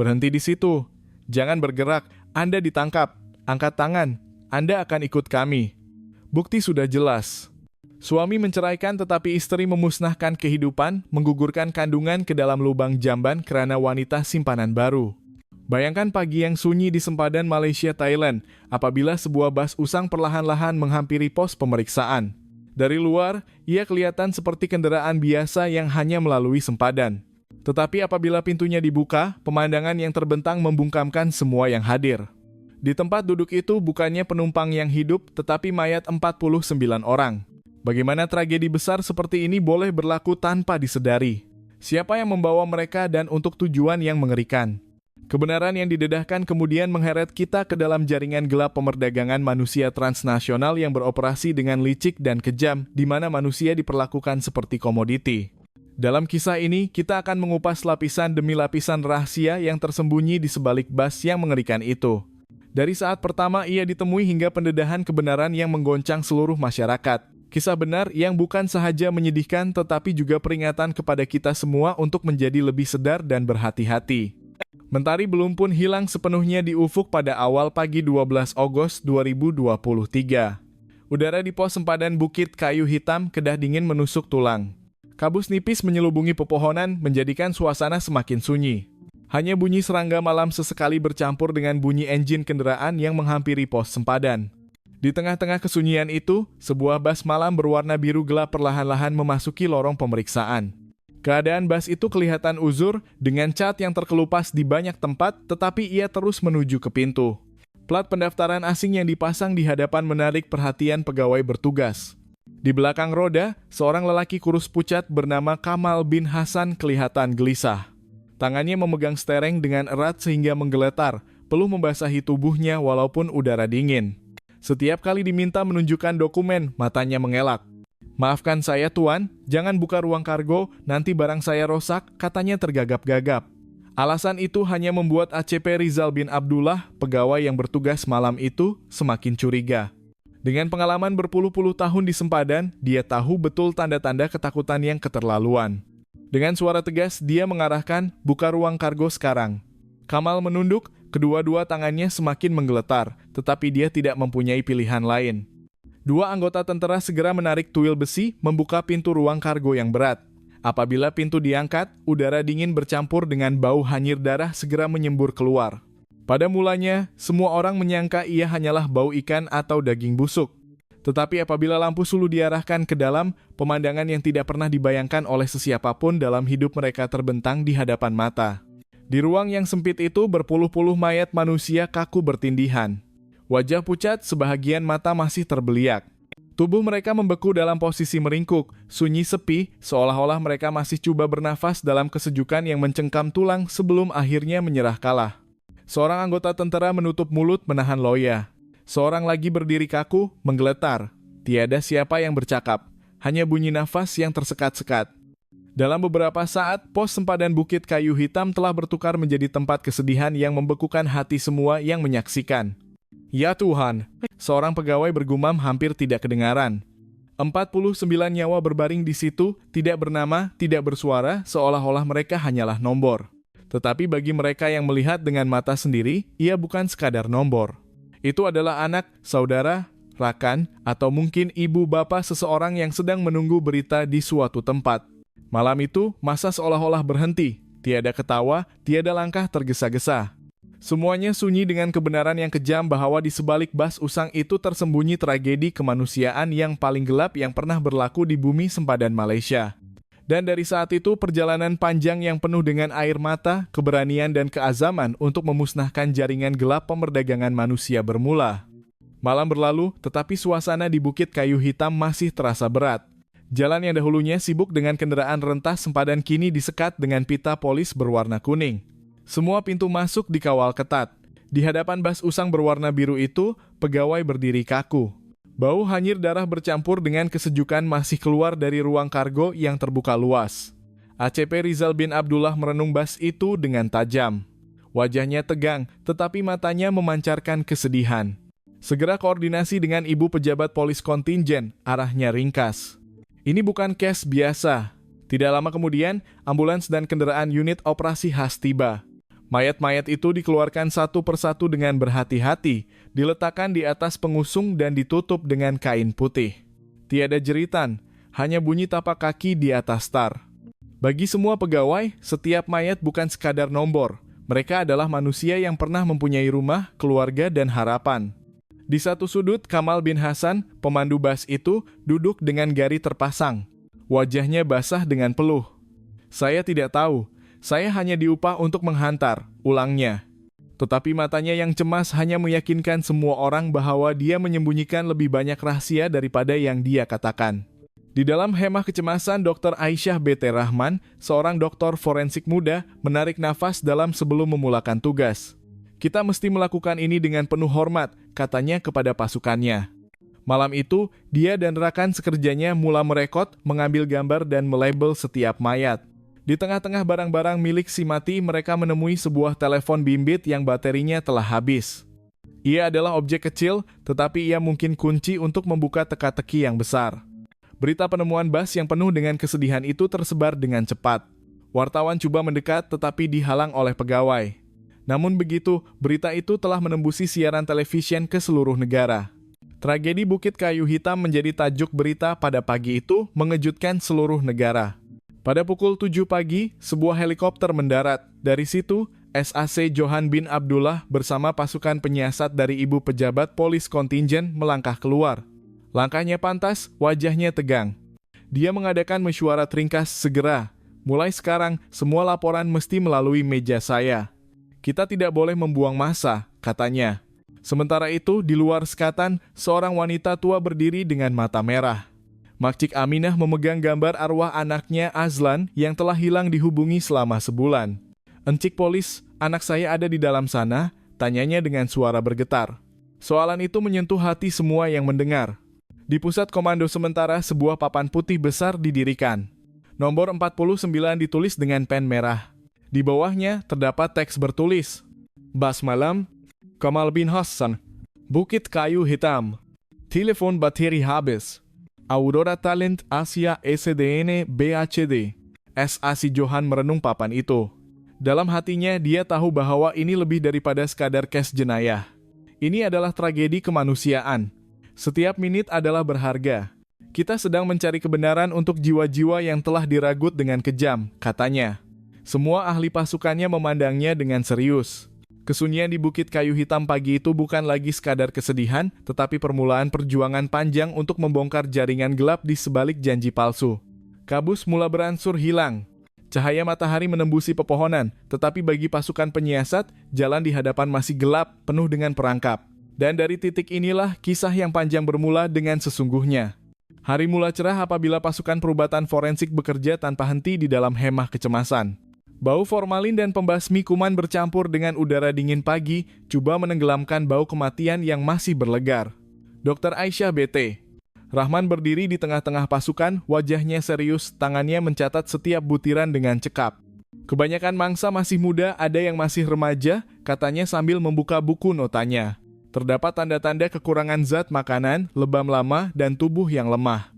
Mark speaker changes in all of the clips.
Speaker 1: Berhenti di situ. Jangan bergerak, Anda ditangkap. Angkat tangan, Anda akan ikut kami. Bukti sudah jelas. Suami menceraikan tetapi istri memusnahkan kehidupan, menggugurkan kandungan ke dalam lubang jamban karena wanita simpanan baru. Bayangkan pagi yang sunyi di sempadan Malaysia, Thailand, apabila sebuah bas usang perlahan-lahan menghampiri pos pemeriksaan. Dari luar, ia kelihatan seperti kendaraan biasa yang hanya melalui sempadan. Tetapi apabila pintunya dibuka, pemandangan yang terbentang membungkamkan semua yang hadir. Di tempat duduk itu bukannya penumpang yang hidup, tetapi mayat 49 orang. Bagaimana tragedi besar seperti ini boleh berlaku tanpa disedari? Siapa yang membawa mereka dan untuk tujuan yang mengerikan? Kebenaran yang didedahkan kemudian mengheret kita ke dalam jaringan gelap pemerdagangan manusia transnasional yang beroperasi dengan licik dan kejam, di mana manusia diperlakukan seperti komoditi. Dalam kisah ini, kita akan mengupas lapisan demi lapisan rahasia yang tersembunyi di sebalik bas yang mengerikan itu. Dari saat pertama ia ditemui hingga pendedahan kebenaran yang menggoncang seluruh masyarakat. Kisah benar yang bukan sahaja menyedihkan tetapi juga peringatan kepada kita semua untuk menjadi lebih sedar dan berhati-hati. Mentari belum pun hilang sepenuhnya di ufuk pada awal pagi 12 Agustus 2023. Udara di pos sempadan Bukit Kayu Hitam kedah dingin menusuk tulang. Kabus nipis menyelubungi pepohonan menjadikan suasana semakin sunyi. Hanya bunyi serangga malam sesekali bercampur dengan bunyi enjin kendaraan yang menghampiri pos sempadan. Di tengah-tengah kesunyian itu, sebuah bas malam berwarna biru gelap perlahan-lahan memasuki lorong pemeriksaan. Keadaan bas itu kelihatan uzur dengan cat yang terkelupas di banyak tempat, tetapi ia terus menuju ke pintu. Plat pendaftaran asing yang dipasang di hadapan menarik perhatian pegawai bertugas. Di belakang roda, seorang lelaki kurus pucat bernama Kamal bin Hasan kelihatan gelisah. Tangannya memegang stereng dengan erat sehingga menggeletar, peluh membasahi tubuhnya walaupun udara dingin. Setiap kali diminta menunjukkan dokumen, matanya mengelak. "Maafkan saya tuan, jangan buka ruang kargo, nanti barang saya rosak," katanya tergagap-gagap. Alasan itu hanya membuat ACP Rizal bin Abdullah, pegawai yang bertugas malam itu, semakin curiga. Dengan pengalaman berpuluh-puluh tahun di sempadan, dia tahu betul tanda-tanda ketakutan yang keterlaluan. Dengan suara tegas, dia mengarahkan, "Buka ruang kargo sekarang." Kamal menunduk, kedua-dua tangannya semakin menggeletar, tetapi dia tidak mempunyai pilihan lain. Dua anggota tentara segera menarik tuil besi, membuka pintu ruang kargo yang berat. Apabila pintu diangkat, udara dingin bercampur dengan bau hanyir darah segera menyembur keluar. Pada mulanya, semua orang menyangka ia hanyalah bau ikan atau daging busuk. Tetapi apabila lampu sulu diarahkan ke dalam, pemandangan yang tidak pernah dibayangkan oleh sesiapapun dalam hidup mereka terbentang di hadapan mata. Di ruang yang sempit itu berpuluh-puluh mayat manusia kaku bertindihan. Wajah pucat, sebahagian mata masih terbeliak. Tubuh mereka membeku dalam posisi meringkuk, sunyi sepi, seolah-olah mereka masih coba bernafas dalam kesejukan yang mencengkam tulang sebelum akhirnya menyerah kalah. Seorang anggota tentara menutup mulut menahan loya. Seorang lagi berdiri kaku, menggeletar. Tiada siapa yang bercakap, hanya bunyi nafas yang tersekat-sekat. Dalam beberapa saat, pos sempadan Bukit Kayu Hitam telah bertukar menjadi tempat kesedihan yang membekukan hati semua yang menyaksikan. "Ya Tuhan," seorang pegawai bergumam hampir tidak kedengaran. 49 nyawa berbaring di situ, tidak bernama, tidak bersuara, seolah-olah mereka hanyalah nombor. Tetapi bagi mereka yang melihat dengan mata sendiri, ia bukan sekadar nombor. Itu adalah anak, saudara, rakan, atau mungkin ibu bapak seseorang yang sedang menunggu berita di suatu tempat. Malam itu, masa seolah-olah berhenti. Tiada ketawa, tiada langkah tergesa-gesa. Semuanya sunyi dengan kebenaran yang kejam bahwa di sebalik bas usang itu tersembunyi tragedi kemanusiaan yang paling gelap yang pernah berlaku di bumi sempadan Malaysia. Dan dari saat itu perjalanan panjang yang penuh dengan air mata, keberanian dan keazaman untuk memusnahkan jaringan gelap pemerdagangan manusia bermula. Malam berlalu, tetapi suasana di Bukit Kayu Hitam masih terasa berat. Jalan yang dahulunya sibuk dengan kendaraan rentas sempadan kini disekat dengan pita polis berwarna kuning. Semua pintu masuk dikawal ketat. Di hadapan bas usang berwarna biru itu, pegawai berdiri kaku. Bau hanyir darah bercampur dengan kesejukan masih keluar dari ruang kargo yang terbuka luas. ACP Rizal bin Abdullah merenung bas itu dengan tajam. Wajahnya tegang, tetapi matanya memancarkan kesedihan. Segera koordinasi dengan ibu pejabat polis kontingen, arahnya ringkas. Ini bukan case biasa. Tidak lama kemudian, ambulans dan kendaraan unit operasi khas tiba. Mayat-mayat itu dikeluarkan satu persatu dengan berhati-hati, diletakkan di atas pengusung dan ditutup dengan kain putih. Tiada jeritan, hanya bunyi tapak kaki di atas tar. Bagi semua pegawai, setiap mayat bukan sekadar nombor. Mereka adalah manusia yang pernah mempunyai rumah, keluarga, dan harapan. Di satu sudut, Kamal bin Hasan, pemandu bas itu, duduk dengan gari terpasang. Wajahnya basah dengan peluh. Saya tidak tahu. Saya hanya diupah untuk menghantar, ulangnya. Tetapi matanya yang cemas hanya meyakinkan semua orang bahwa dia menyembunyikan lebih banyak rahasia daripada yang dia katakan. Di dalam hemah kecemasan, Dr. Aisyah B.T. Rahman, seorang dokter forensik muda, menarik nafas dalam sebelum memulakan tugas. Kita mesti melakukan ini dengan penuh hormat, katanya kepada pasukannya. Malam itu, dia dan rekan sekerjanya mula merekod, mengambil gambar dan melabel setiap mayat. Di tengah-tengah barang-barang milik si mati, mereka menemui sebuah telepon bimbit yang baterinya telah habis. Ia adalah objek kecil, tetapi ia mungkin kunci untuk membuka teka-teki yang besar. Berita penemuan bas yang penuh dengan kesedihan itu tersebar dengan cepat. Wartawan coba mendekat, tetapi dihalang oleh pegawai. Namun begitu, berita itu telah menembusi siaran televisi ke seluruh negara. Tragedi Bukit Kayu Hitam menjadi tajuk berita pada pagi itu, mengejutkan seluruh negara. Pada pukul 7 pagi, sebuah helikopter mendarat. Dari situ, SAC Johan bin Abdullah bersama pasukan penyiasat dari ibu pejabat polis kontingen melangkah keluar. Langkahnya pantas, wajahnya tegang. Dia mengadakan mesyuarat ringkas segera. Mulai sekarang, semua laporan mesti melalui meja saya. Kita tidak boleh membuang masa, katanya. Sementara itu, di luar sekatan, seorang wanita tua berdiri dengan mata merah. Makcik Aminah memegang gambar arwah anaknya Azlan yang telah hilang dihubungi selama sebulan. "Encik polis, anak saya ada di dalam sana?" tanyanya dengan suara bergetar. Soalan itu menyentuh hati semua yang mendengar. Di pusat komando sementara, sebuah papan putih besar didirikan. Nomor 49 ditulis dengan pen merah. Di bawahnya terdapat teks bertulis, "Bas malam, Kamal bin Hasan, Bukit Kayu Hitam, telepon bateri habis. Aurora Talent Asia SDN BACD." SAC Johan merenung papan itu. Dalam hatinya, dia tahu bahwa ini lebih daripada sekadar kes jenayah. Ini adalah tragedi kemanusiaan. Setiap menit adalah berharga. Kita sedang mencari kebenaran untuk jiwa-jiwa yang telah diragut dengan kejam, katanya. Semua ahli pasukannya memandangnya dengan serius. Kesunyian di Bukit Kayu Hitam pagi itu bukan lagi sekadar kesedihan, tetapi permulaan perjuangan panjang untuk membongkar jaringan gelap di sebalik janji palsu. Kabus mula beransur hilang. Cahaya matahari menembusi pepohonan, tetapi bagi pasukan penyiasat, jalan di hadapan masih gelap, penuh dengan perangkap. Dan dari titik inilah kisah yang panjang bermula dengan sesungguhnya. Hari mula cerah apabila pasukan perubatan forensik bekerja tanpa henti di dalam hemah kecemasan. Bau formalin dan pembasmi kuman bercampur dengan udara dingin pagi, coba menenggelamkan bau kematian yang masih berlegar. Dr. Aisyah B.T. Rahman berdiri di tengah-tengah pasukan, wajahnya serius, tangannya mencatat setiap butiran dengan cekap. Kebanyakan mangsa masih muda, ada yang masih remaja, katanya sambil membuka buku notanya. Terdapat tanda-tanda kekurangan zat makanan, lebam lama, dan tubuh yang lemah.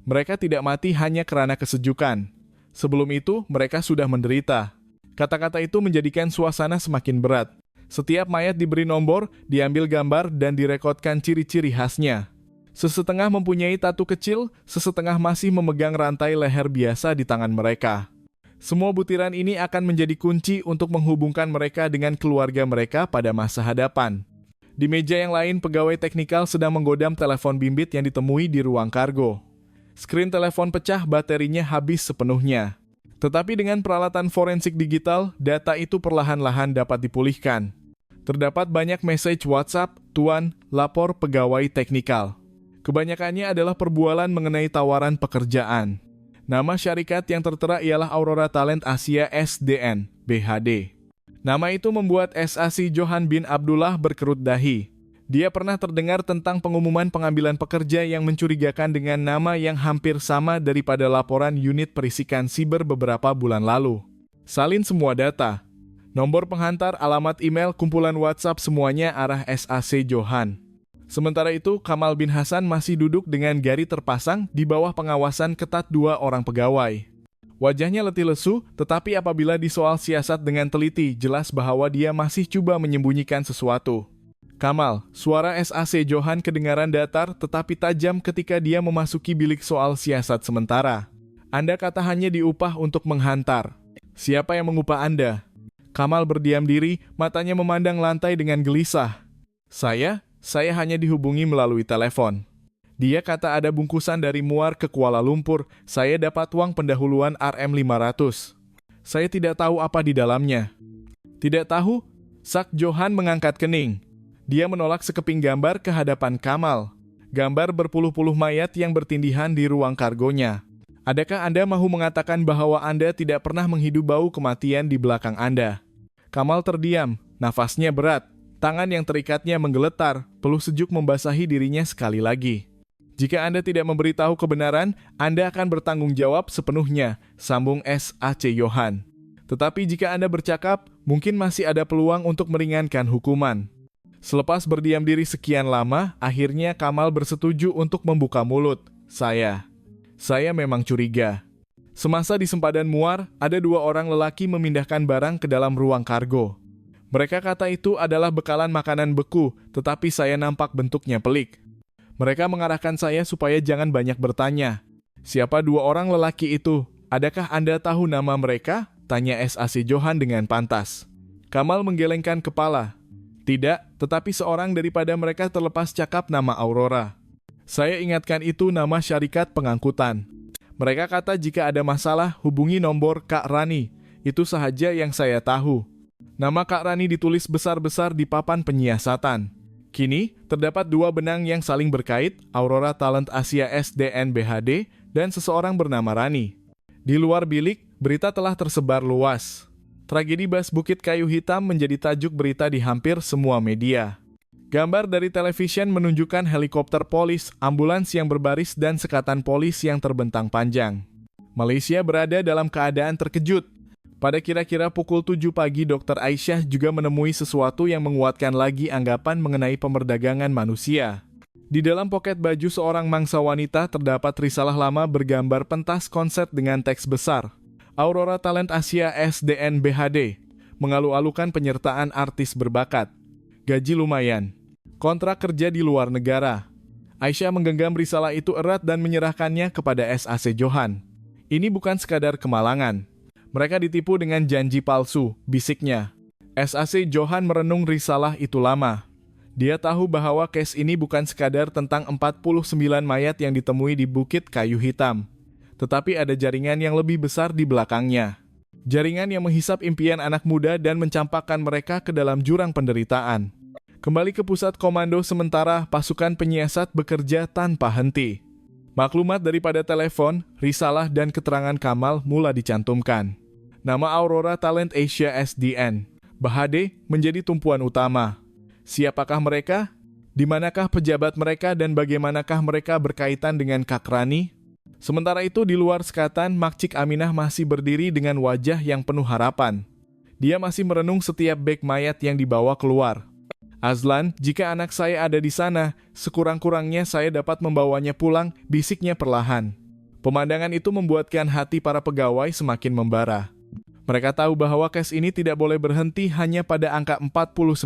Speaker 1: Mereka tidak mati hanya karena kesejukan. Sebelum itu, mereka sudah menderita. Kata-kata itu menjadikan suasana semakin berat. Setiap mayat diberi nomor, diambil gambar, dan direkodkan ciri-ciri khasnya. Sesetengah mempunyai tatu kecil, sesetengah masih memegang rantai leher biasa di tangan mereka. Semua butiran ini akan menjadi kunci untuk menghubungkan mereka dengan keluarga mereka pada masa hadapan. Di meja yang lain, pegawai teknikal sedang menggodam telepon bimbit yang ditemui di ruang kargo. Skrin telepon pecah, baterinya habis sepenuhnya. Tetapi dengan peralatan forensik digital, data itu perlahan-lahan dapat dipulihkan. Terdapat banyak message WhatsApp, "Tuan, lapor pegawai teknikal." Kebanyakannya adalah perbualan mengenai tawaran pekerjaan. Nama syarikat yang tertera ialah Aurora Talent Asia SDN, BHD. Nama itu membuat SAC Johan bin Abdullah berkerut dahi. Dia pernah terdengar tentang pengumuman pengambilan pekerja yang mencurigakan dengan nama yang hampir sama daripada laporan unit perisikan siber beberapa bulan lalu. Salin semua data. Nomor penghantar, alamat email, kumpulan WhatsApp semuanya arah SAC Johan. Sementara itu, Kamal bin Hasan masih duduk dengan gari terpasang di bawah pengawasan ketat 2 orang pegawai. Wajahnya letih lesu, tetapi apabila disoal siasat dengan teliti, jelas bahwa dia masih coba menyembunyikan sesuatu. Kamal, suara SAC Johan kedengaran datar tetapi tajam ketika dia memasuki bilik soal siasat sementara. Anda kata hanya diupah untuk menghantar. Siapa yang mengupah Anda? Kamal berdiam diri, matanya memandang lantai dengan gelisah. Saya hanya dihubungi melalui telepon. Dia kata ada bungkusan dari Muar ke Kuala Lumpur, saya dapat uang pendahuluan RM500. Saya tidak tahu apa di dalamnya. Tidak tahu? Sak Johan mengangkat kening. Dia menolak sekeping gambar ke hadapan Kamal. Gambar berpuluh-puluh mayat yang bertindihan di ruang kargonya. Adakah Anda mahu mengatakan bahwa Anda tidak pernah menghidup bau kematian di belakang Anda? Kamal terdiam, nafasnya berat. Tangan yang terikatnya menggeletar, peluh sejuk membasahi dirinya sekali lagi. Jika Anda tidak memberitahu kebenaran, Anda akan bertanggung jawab sepenuhnya, sambung SAC Johan. Tetapi jika Anda bercakap, mungkin masih ada peluang untuk meringankan hukuman. Selepas berdiam diri sekian lama, akhirnya Kamal bersetuju untuk membuka mulut. Saya memang curiga. Semasa di sempadan Muar, ada 2 orang lelaki memindahkan barang ke dalam ruang kargo. Mereka kata itu adalah bekalan makanan beku, tetapi saya nampak bentuknya pelik. Mereka mengarahkan saya supaya jangan banyak bertanya. Siapa 2 orang lelaki itu? Adakah Anda tahu nama mereka? Tanya SAC Johan dengan pantas. Kamal menggelengkan kepala. Tidak, tetapi seorang daripada mereka terlepas cakap nama Aurora. Saya ingatkan itu nama syarikat pengangkutan. Mereka kata jika ada masalah, hubungi nomor Kak Rani. Itu sahaja yang saya tahu. Nama Kak Rani ditulis besar-besar di papan penyiasatan. Kini, terdapat 2 benang yang saling berkait, Aurora Talent Asia SDN BHD, dan seseorang bernama Rani. Di luar bilik, berita telah tersebar luas. Tragedi Bas Bukit Kayu Hitam menjadi tajuk berita di hampir semua media. Gambar dari televisyen menunjukkan helikopter polis, ambulans yang berbaris dan sekatan polis yang terbentang panjang. Malaysia berada dalam keadaan terkejut. Pada kira-kira pukul 7 pagi, Dr. Aisyah juga menemui sesuatu yang menguatkan lagi anggapan mengenai pemerdagangan manusia. Di dalam poket baju seorang mangsa wanita terdapat risalah lama bergambar pentas konser dengan teks besar. Aurora Talent Asia SDN BHD, mengalu-alukan penyertaan artis berbakat. Gaji lumayan. Kontrak kerja di luar negara. Aisyah menggenggam risalah itu erat dan menyerahkannya kepada SAC Johan. Ini bukan sekadar kemalangan. Mereka ditipu dengan janji palsu, bisiknya. SAC Johan merenung risalah itu lama. Dia tahu bahwa case ini bukan sekadar tentang 49 mayat yang ditemui di Bukit Kayu Hitam. Tetapi ada jaringan yang lebih besar di belakangnya. Jaringan yang menghisap impian anak muda dan mencampakkan mereka ke dalam jurang penderitaan. Kembali ke pusat komando sementara, pasukan penyiasat bekerja tanpa henti. Maklumat daripada telepon, risalah dan keterangan Kamal mula dicantumkan. Nama Aurora Talent Asia SDN, BHD, menjadi tumpuan utama. Siapakah mereka? Di manakah pejabat mereka dan bagaimanakah mereka berkaitan dengan Kak Rani? Sementara itu di luar sekatan, Makcik Aminah masih berdiri dengan wajah yang penuh harapan. Dia masih merenung setiap beg mayat yang dibawa keluar. Azlan, jika anak saya ada di sana, sekurang-kurangnya saya dapat membawanya pulang, bisiknya perlahan. Pemandangan itu membuatkan hati para pegawai semakin membara. Mereka tahu bahwa case ini tidak boleh berhenti hanya pada angka 49.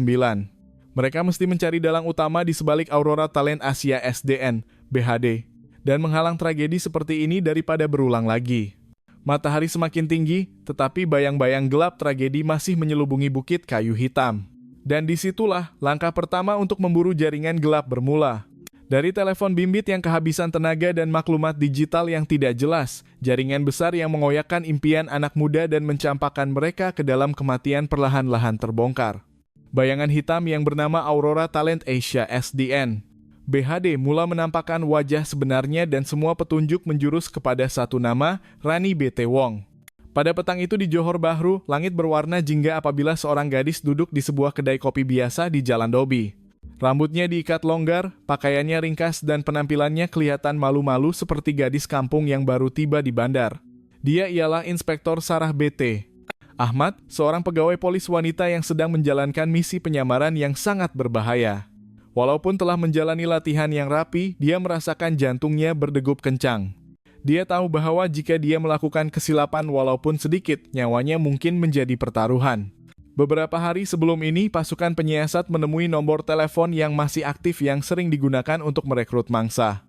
Speaker 1: Mereka mesti mencari dalang utama di sebalik Aurora Talent Asia SDN, BHD, dan menghalang tragedi seperti ini daripada berulang lagi. Matahari semakin tinggi, tetapi bayang-bayang gelap tragedi masih menyelubungi Bukit Kayu Hitam. Dan disitulah langkah pertama untuk memburu jaringan gelap bermula. Dari telepon bimbit yang kehabisan tenaga dan maklumat digital yang tidak jelas, jaringan besar yang mengoyakkan impian anak muda dan mencampakkan mereka ke dalam kematian perlahan-lahan terbongkar. Bayangan hitam yang bernama Aurora Talent Asia SDN, BHD mula menampakkan wajah sebenarnya dan semua petunjuk menjurus kepada satu nama, Rani BT Wong. Pada petang itu di Johor Bahru, langit berwarna jingga apabila seorang gadis duduk di sebuah kedai kopi biasa di Jalan Dobi. Rambutnya diikat longgar, pakaiannya ringkas dan penampilannya kelihatan malu-malu seperti gadis kampung yang baru tiba di bandar. Dia ialah Inspektor Sarah BT Ahmad, seorang pegawai polis wanita yang sedang menjalankan misi penyamaran yang sangat berbahaya. Walaupun telah menjalani latihan yang rapi, dia merasakan jantungnya berdegup kencang. Dia tahu bahwa jika dia melakukan kesilapan walaupun sedikit, nyawanya mungkin menjadi pertaruhan. Beberapa hari sebelum ini, pasukan penyiasat menemui nomor telepon yang masih aktif yang sering digunakan untuk merekrut mangsa.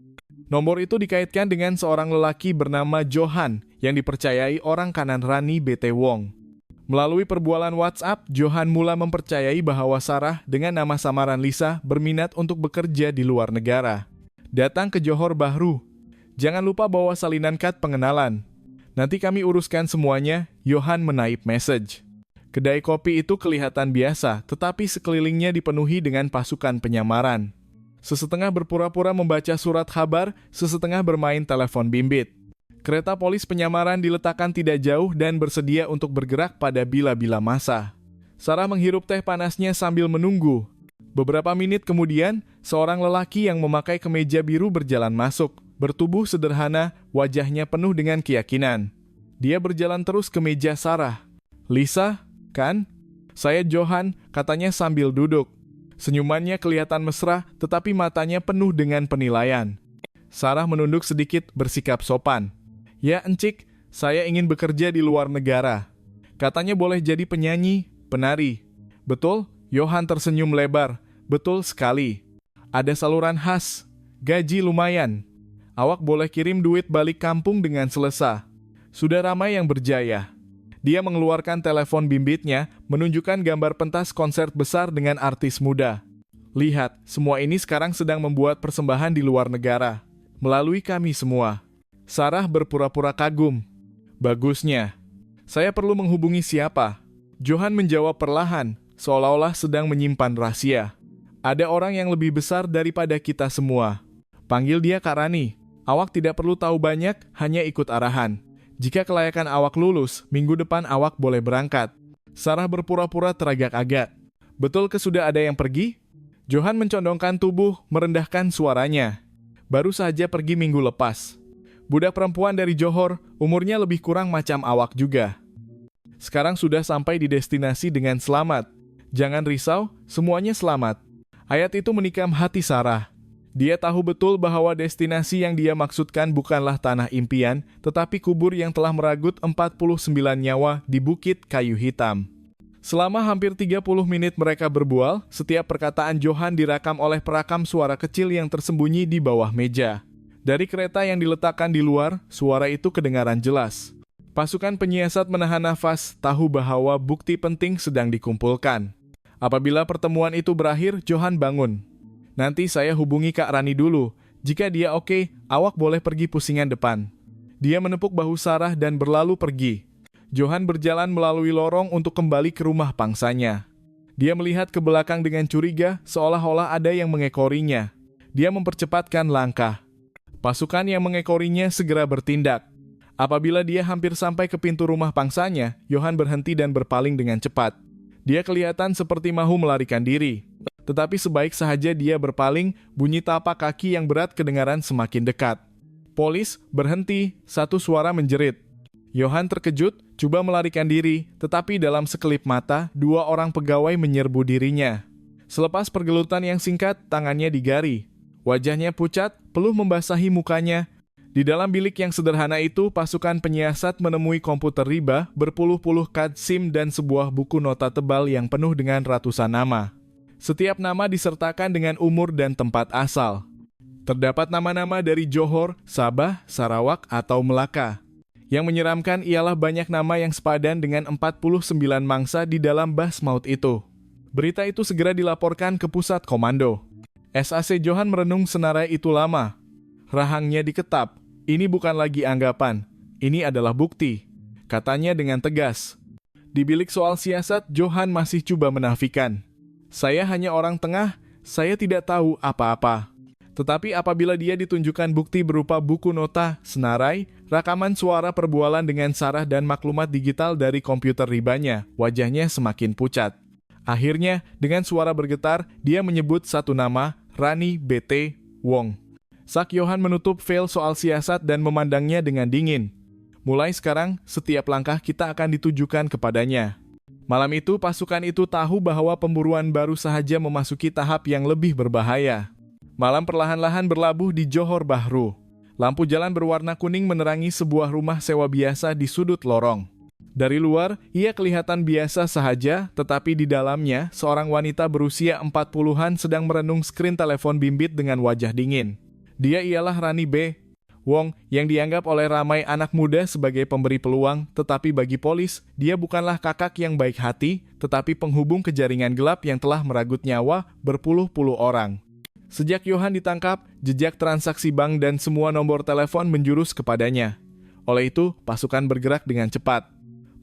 Speaker 1: Nomor itu dikaitkan dengan seorang lelaki bernama Johan yang dipercayai orang kanan Rani B.T. Wong. Melalui perbualan WhatsApp, Johan mula mempercayai bahwa Sarah dengan nama samaran Lisa berminat untuk bekerja di luar negara. Datang ke Johor Bahru. Jangan lupa bawa salinan kad pengenalan. Nanti kami uruskan semuanya, Johan menaip message. Kedai kopi itu kelihatan biasa, tetapi sekelilingnya dipenuhi dengan pasukan penyamaran. Sesetengah berpura-pura membaca surat kabar, sesetengah bermain telepon bimbit. Kereta polis penyamaran diletakkan tidak jauh dan bersedia untuk bergerak pada bila-bila masa. Sarah menghirup teh panasnya sambil menunggu. Beberapa menit kemudian, seorang lelaki yang memakai kemeja biru berjalan masuk. Bertubuh sederhana, wajahnya penuh dengan keyakinan. Dia berjalan terus ke meja Sarah. "Lisa, kan? Saya Johan," katanya sambil duduk. Senyumannya kelihatan mesra, tetapi matanya penuh dengan penilaian. Sarah menunduk sedikit, bersikap sopan. "Ya, encik, saya ingin bekerja di luar negara." Katanya boleh jadi penyanyi, penari. "Betul?" Johan tersenyum lebar. "Betul sekali. Ada saluran khas, gaji lumayan. Awak boleh kirim duit balik kampung dengan selesa. Sudah ramai yang berjaya." Dia mengeluarkan telepon bimbitnya, menunjukkan gambar pentas konser besar dengan artis muda. "Lihat, semua ini sekarang sedang membuat persembahan di luar negara. Melalui kami semua." Sarah berpura-pura kagum. "Bagusnya. Saya perlu menghubungi siapa?" Johan menjawab perlahan, seolah-olah sedang menyimpan rahasia. "Ada orang yang lebih besar daripada kita semua. Panggil dia Kak Rani. Awak tidak perlu tahu banyak, hanya ikut arahan. Jika kelayakan awak lulus, minggu depan awak boleh berangkat." Sarah berpura-pura teragak-agak. "Betul ke sudah ada yang pergi?" Johan mencondongkan tubuh, merendahkan suaranya. "Baru saja pergi minggu lepas. Budak perempuan dari Johor, umurnya lebih kurang macam awak juga. Sekarang sudah sampai di destinasi dengan selamat. Jangan risau, semuanya selamat." Ayat itu menikam hati Sarah. Dia tahu betul bahwa destinasi yang dia maksudkan bukanlah tanah impian, tetapi kubur yang telah meragut 49 nyawa di Bukit Kayu Hitam. Selama hampir 30 menit mereka berbual, setiap perkataan Johan direkam oleh perakam suara kecil yang tersembunyi di bawah meja. Dari kereta yang diletakkan di luar, suara itu kedengaran jelas. Pasukan penyiasat menahan nafas, tahu bahwa bukti penting sedang dikumpulkan. Apabila pertemuan itu berakhir, Johan bangun. "Nanti saya hubungi Kak Rani dulu. Jika dia oke, awak boleh pergi pusingan depan." Dia menepuk bahu Sarah dan berlalu pergi. Johan berjalan melalui lorong untuk kembali ke rumah pangsanya. Dia melihat ke belakang dengan curiga, seolah-olah ada yang mengekorinya. Dia mempercepatkan langkah. Pasukan yang mengekorinya segera bertindak. Apabila dia hampir sampai ke pintu rumah pangsanya, Johan berhenti dan berpaling dengan cepat. Dia kelihatan seperti mahu melarikan diri. Tetapi sebaik sahaja dia berpaling, bunyi tapak kaki yang berat kedengaran semakin dekat. "Polis, berhenti!" Satu suara menjerit. Johan terkejut, coba melarikan diri, tetapi dalam sekelip mata, dua orang pegawai menyerbu dirinya. Selepas pergelutan yang singkat, tangannya digari. Wajahnya pucat, peluh membasahi mukanya. Di dalam bilik yang sederhana itu, pasukan penyiasat menemui komputer riba, berpuluh-puluh kad SIM dan sebuah buku nota tebal yang penuh dengan ratusan nama. Setiap nama disertakan dengan umur dan tempat asal. Terdapat nama-nama dari Johor, Sabah, Sarawak, atau Melaka. Yang menyeramkan ialah banyak nama yang sepadan dengan 49 mangsa di dalam bas maut itu. Berita itu segera dilaporkan ke pusat komando. SAC Johan merenung senarai itu lama. Rahangnya diketap. "Ini bukan lagi anggapan. Ini adalah bukti," katanya dengan tegas. Di bilik soal siasat, Johan masih coba menafikan. "Saya hanya orang tengah, saya tidak tahu apa-apa." Tetapi apabila dia ditunjukkan bukti berupa buku nota, senarai, rakaman suara perbualan dengan Sarah dan maklumat digital dari komputer ribanya, wajahnya semakin pucat. Akhirnya, dengan suara bergetar, dia menyebut satu nama, Rani B.T. Wong. Sak Johan menutup file soal siasat dan memandangnya dengan dingin. "Mulai sekarang, setiap langkah kita akan ditujukan kepadanya." Malam itu, pasukan itu tahu bahwa pemburuan baru sahaja memasuki tahap yang lebih berbahaya. Malam perlahan-lahan berlabuh di Johor Bahru. Lampu jalan berwarna kuning menerangi sebuah rumah sewa biasa di sudut lorong. Dari luar, ia kelihatan biasa saja, tetapi di dalamnya, seorang wanita berusia 40-an sedang merenung skrin telepon bimbit dengan wajah dingin. Dia ialah Rani B. Wong, yang dianggap oleh ramai anak muda sebagai pemberi peluang, tetapi bagi polis, dia bukanlah kakak yang baik hati, tetapi penghubung ke jaringan gelap yang telah meragut nyawa berpuluh-puluh orang. Sejak Johan ditangkap, jejak transaksi bank dan semua nomor telepon menjurus kepadanya. Oleh itu, pasukan bergerak dengan cepat.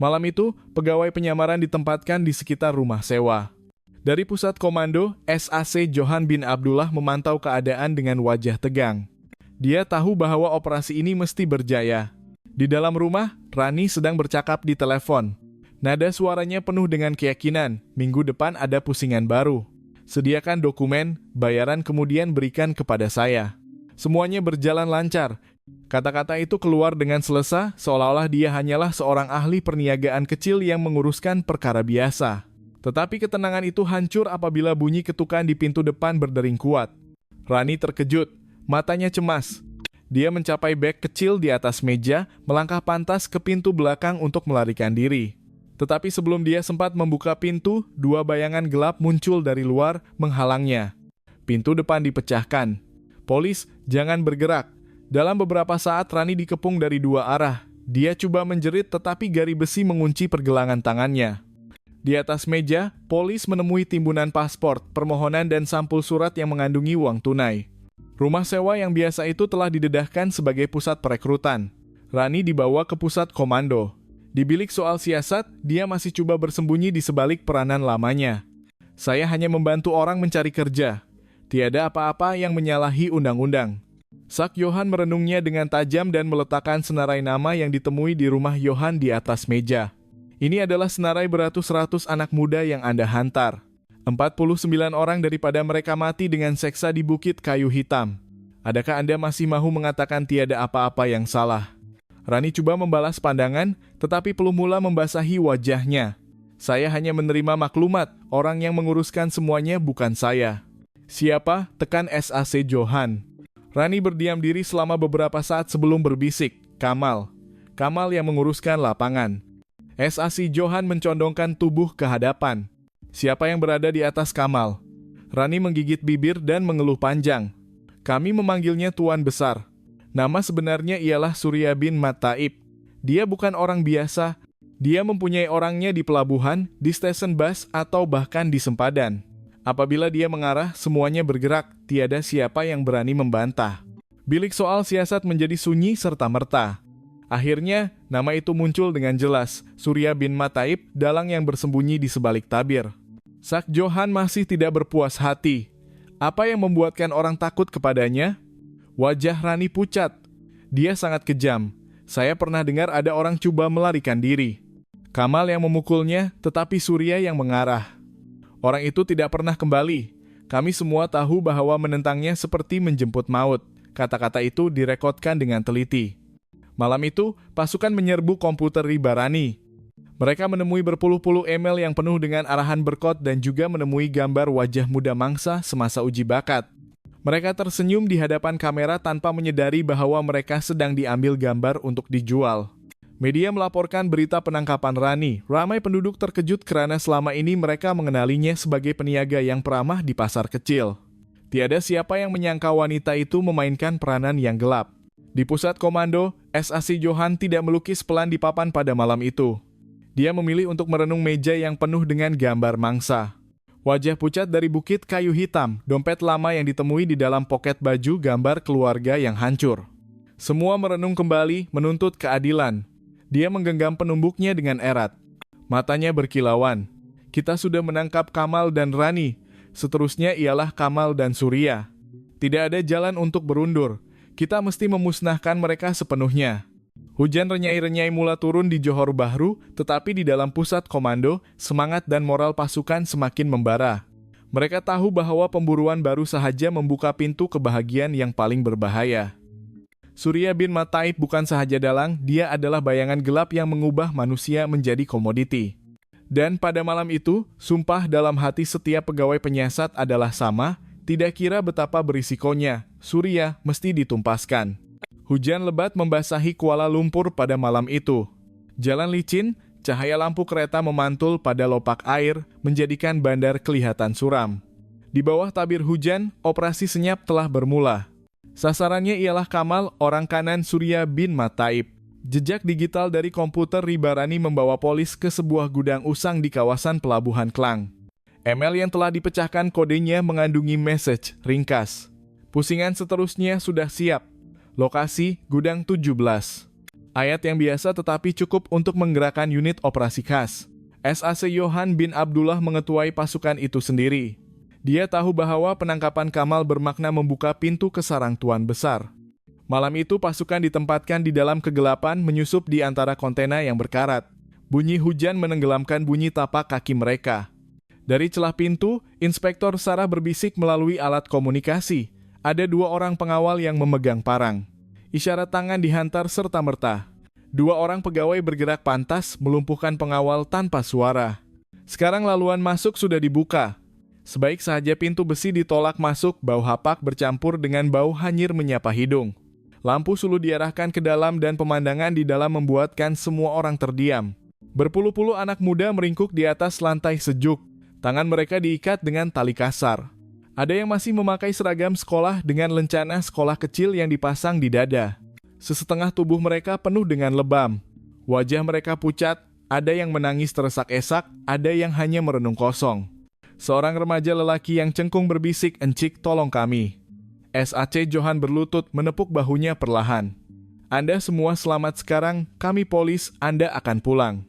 Speaker 1: Malam itu, pegawai penyamaran ditempatkan di sekitar rumah sewa. Dari pusat komando, SAC Johan bin Abdullah memantau keadaan dengan wajah tegang. Dia tahu bahwa operasi ini mesti berjaya. Di dalam rumah, Rani sedang bercakap di telepon. Nada suaranya penuh dengan keyakinan, minggu depan ada pusingan baru. Sediakan dokumen, bayaran kemudian berikan kepada saya. Semuanya berjalan lancar. Kata-kata itu keluar dengan selesa, seolah-olah dia hanyalah seorang ahli perniagaan kecil yang menguruskan perkara biasa. Tetapi ketenangan itu hancur apabila bunyi ketukan di pintu depan berdering kuat. Rani terkejut, matanya cemas. Dia mencapai beg kecil di atas meja, melangkah pantas ke pintu belakang untuk melarikan diri. Tetapi sebelum dia sempat membuka pintu, dua bayangan gelap muncul dari luar, menghalangnya. Pintu depan dipecahkan. Polis, jangan bergerak. Dalam beberapa saat Rani dikepung dari dua arah. Dia coba menjerit tetapi gari besi mengunci pergelangan tangannya. Di atas meja, polis menemui timbunan paspor, permohonan dan sampul surat yang mengandungi uang tunai. Rumah sewa yang biasa itu telah didedahkan sebagai pusat perekrutan. Rani dibawa ke pusat komando. Di bilik soal siasat, dia masih coba bersembunyi di sebalik peranan lamanya. Saya hanya membantu orang mencari kerja. Tiada apa-apa yang menyalahi undang-undang. Sak Johan merenungnya dengan tajam dan meletakkan senarai nama yang ditemui di rumah Johan di atas meja. Ini adalah senarai beratus-ratus anak muda yang Anda hantar. 49 orang daripada mereka mati dengan seksa di Bukit Kayu Hitam. Adakah Anda masih mahu mengatakan tiada apa-apa yang salah? Rani coba membalas pandangan, tetapi belum mula membasahi wajahnya. Saya hanya menerima maklumat, orang yang menguruskan semuanya bukan saya. Siapa? Tekan SAC Johan. Rani berdiam diri selama beberapa saat sebelum berbisik. Kamal. Kamal yang menguruskan lapangan. SAC Johan mencondongkan tubuh ke hadapan. Siapa yang berada di atas Kamal? Rani menggigit bibir dan mengeluh panjang. Kami memanggilnya Tuan Besar. Nama sebenarnya ialah Surya bin Mataib. Dia bukan orang biasa. Dia mempunyai orangnya di pelabuhan, di stesen bus, atau bahkan di sempadan. Apabila dia mengarah, semuanya bergerak. Tiada siapa yang berani membantah. Bilik soal siasat menjadi sunyi serta-merta. Akhirnya, nama itu muncul dengan jelas. Surya bin Mataib, dalang yang bersembunyi di sebalik tabir. Sak Johan masih tidak berpuas hati. Apa yang membuatkan orang takut kepadanya? Wajah Rani pucat. Dia sangat kejam. Saya pernah dengar ada orang coba melarikan diri. Kamal yang memukulnya, tetapi Surya yang mengarah. Orang itu tidak pernah kembali. Kami semua tahu bahwa menentangnya seperti menjemput maut. Kata-kata itu direkodkan dengan teliti. Malam itu, pasukan menyerbu komputer riba Rani. Mereka menemui berpuluh-puluh email yang penuh dengan arahan berkod dan juga menemui gambar wajah muda mangsa semasa uji bakat. Mereka tersenyum di hadapan kamera tanpa menyadari bahwa mereka sedang diambil gambar untuk dijual. Media melaporkan berita penangkapan Rani. Ramai penduduk terkejut karena selama ini mereka mengenalinya sebagai peniaga yang peramah di pasar kecil. Tiada siapa yang menyangka wanita itu memainkan peranan yang gelap. Di pusat komando, SAC Johan tidak melukis pelan di papan pada malam itu. Dia memilih untuk merenung meja yang penuh dengan gambar mangsa. Wajah pucat dari Bukit Kayu Hitam, dompet lama yang ditemui di dalam poket baju gambar keluarga yang hancur. Semua merenung kembali, menuntut keadilan. Dia menggenggam penumbuknya dengan erat. Matanya berkilauan. Kita sudah menangkap Kamal dan Rani. Seterusnya ialah Kamal dan Surya. Tidak ada jalan untuk berundur. Kita mesti memusnahkan mereka sepenuhnya. Hujan renyai-renyai mula turun di Johor Bahru, tetapi di dalam pusat komando, semangat dan moral pasukan semakin membara. Mereka tahu bahwa pemburuan baru sahaja membuka pintu kebahagiaan yang paling berbahaya. Surya bin Mataib bukan sahaja dalang, dia adalah bayangan gelap yang mengubah manusia menjadi komoditi. Dan pada malam itu, sumpah dalam hati setiap pegawai penyiasat adalah sama, tidak kira betapa berisikonya, Surya mesti ditumpaskan. Hujan lebat membasahi Kuala Lumpur pada malam itu. Jalan licin, cahaya lampu kereta memantul pada lopak air, menjadikan bandar kelihatan suram. Di bawah tabir hujan, operasi senyap telah bermula. Sasarannya ialah Kamal, orang kanan Surya bin Mataib. Jejak digital dari komputer Ribarani membawa polis ke sebuah gudang usang di kawasan Pelabuhan Klang. Email yang telah dipecahkan kodenya mengandungi message ringkas. Pusingan seterusnya sudah siap. Lokasi, Gudang 17. Ayat yang biasa tetapi cukup untuk menggerakkan unit operasi khas. SAC Yohan bin Abdullah mengetuai pasukan itu sendiri. Dia tahu bahwa penangkapan Kamal bermakna membuka pintu ke sarang tuan besar. Malam itu pasukan ditempatkan di dalam kegelapan menyusup di antara kontena yang berkarat. Bunyi hujan menenggelamkan bunyi tapak kaki mereka. Dari celah pintu, Inspektor Sarah berbisik melalui alat komunikasi. Ada 2 orang pengawal yang memegang parang. Isyarat tangan dihantar serta-merta. 2 orang pegawai bergerak pantas melumpuhkan pengawal tanpa suara. Sekarang laluan masuk sudah dibuka. Sebaik saja pintu besi ditolak masuk, bau hapak bercampur dengan bau hanyir menyapa hidung. Lampu suluh diarahkan ke dalam dan pemandangan di dalam membuatkan semua orang terdiam. Berpuluh-puluh anak muda meringkuk di atas lantai sejuk. Tangan mereka diikat dengan tali kasar. Ada yang masih memakai seragam sekolah dengan lencana sekolah kecil yang dipasang di dada. Sesetengah tubuh mereka penuh dengan lebam. Wajah mereka pucat, ada yang menangis teresak-esak, ada yang hanya merenung kosong. Seorang remaja lelaki yang cengkung berbisik, "Encik, tolong kami." SAC Johan berlutut menepuk bahunya perlahan. "Anda semua selamat sekarang, kami polis, Anda akan pulang."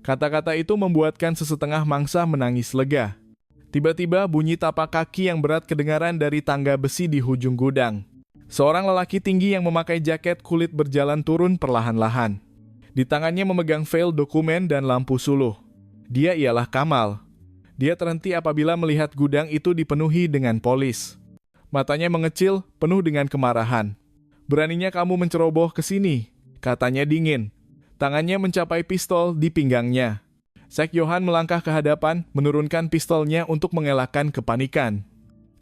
Speaker 1: Kata-kata itu membuatkan sesetengah mangsa menangis lega. Tiba-tiba bunyi tapak kaki yang berat kedengaran dari tangga besi di hujung gudang. Seorang lelaki tinggi yang memakai jaket kulit berjalan turun perlahan-lahan. Di tangannya memegang file dokumen dan lampu suluh. Dia ialah Kamal. Dia terhenti apabila melihat gudang itu dipenuhi dengan polis. Matanya mengecil, penuh dengan kemarahan. "Beraninya kamu menceroboh ke sini," katanya dingin. Tangannya mencapai pistol di pinggangnya. Sek Yohan melangkah ke hadapan, menurunkan pistolnya untuk mengelakkan kepanikan.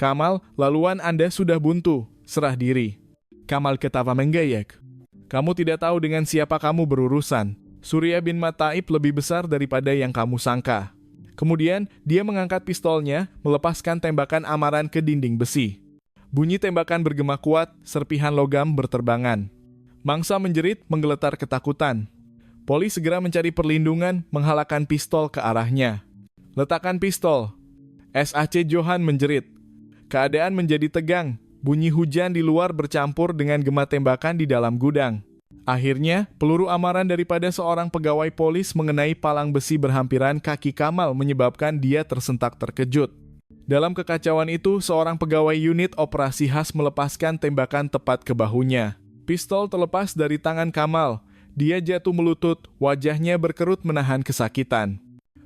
Speaker 1: "Kamal, laluan Anda sudah buntu. Serah diri." Kamal ketawa menggayek. "Kamu tidak tahu dengan siapa kamu berurusan. Surya bin Mataib lebih besar daripada yang kamu sangka." Kemudian, dia mengangkat pistolnya, melepaskan tembakan amaran ke dinding besi. Bunyi tembakan bergema kuat, serpihan logam berterbangan. Mangsa menjerit, menggeletar ketakutan. Polis segera mencari perlindungan, menghalakkan pistol ke arahnya. "Letakkan pistol." SAC Johan menjerit. Keadaan menjadi tegang. Bunyi hujan di luar bercampur dengan gema tembakan di dalam gudang. Akhirnya, peluru amaran daripada seorang pegawai polis mengenai palang besi berhampiran kaki Kamal menyebabkan dia tersentak terkejut. Dalam kekacauan itu, seorang pegawai unit operasi khas melepaskan tembakan tepat ke bahunya. Pistol terlepas dari tangan Kamal. Dia jatuh melutut, wajahnya berkerut menahan kesakitan.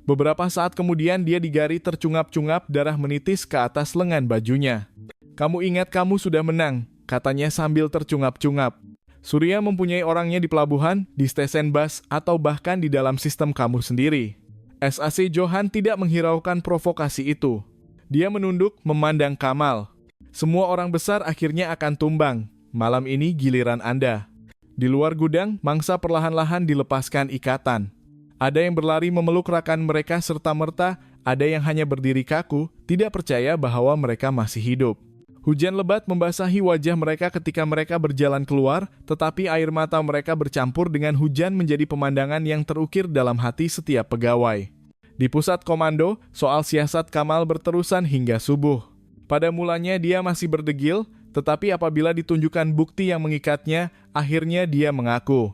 Speaker 1: Beberapa saat kemudian dia digari tercungap-cungap, darah menitis ke atas lengan bajunya. "Kamu ingat kamu sudah menang," katanya sambil tercungap-cungap. "Surya mempunyai orangnya di pelabuhan, di stesen bus, atau bahkan di dalam sistem kamu sendiri." SAC Johan tidak menghiraukan provokasi itu. Dia menunduk memandang Kamal. "Semua orang besar akhirnya akan tumbang. Malam ini giliran Anda." Di luar gudang, mangsa perlahan-lahan dilepaskan ikatan. Ada yang berlari memeluk rekan mereka serta-merta, ada yang hanya berdiri kaku, tidak percaya bahwa mereka masih hidup. Hujan lebat membasahi wajah mereka ketika mereka berjalan keluar, tetapi air mata mereka bercampur dengan hujan menjadi pemandangan yang terukir dalam hati setiap pegawai. Di pusat komando, soal siasat Kamal berterusan hingga subuh. Pada mulanya dia masih berdegil, tetapi apabila ditunjukkan bukti yang mengikatnya, akhirnya dia mengaku.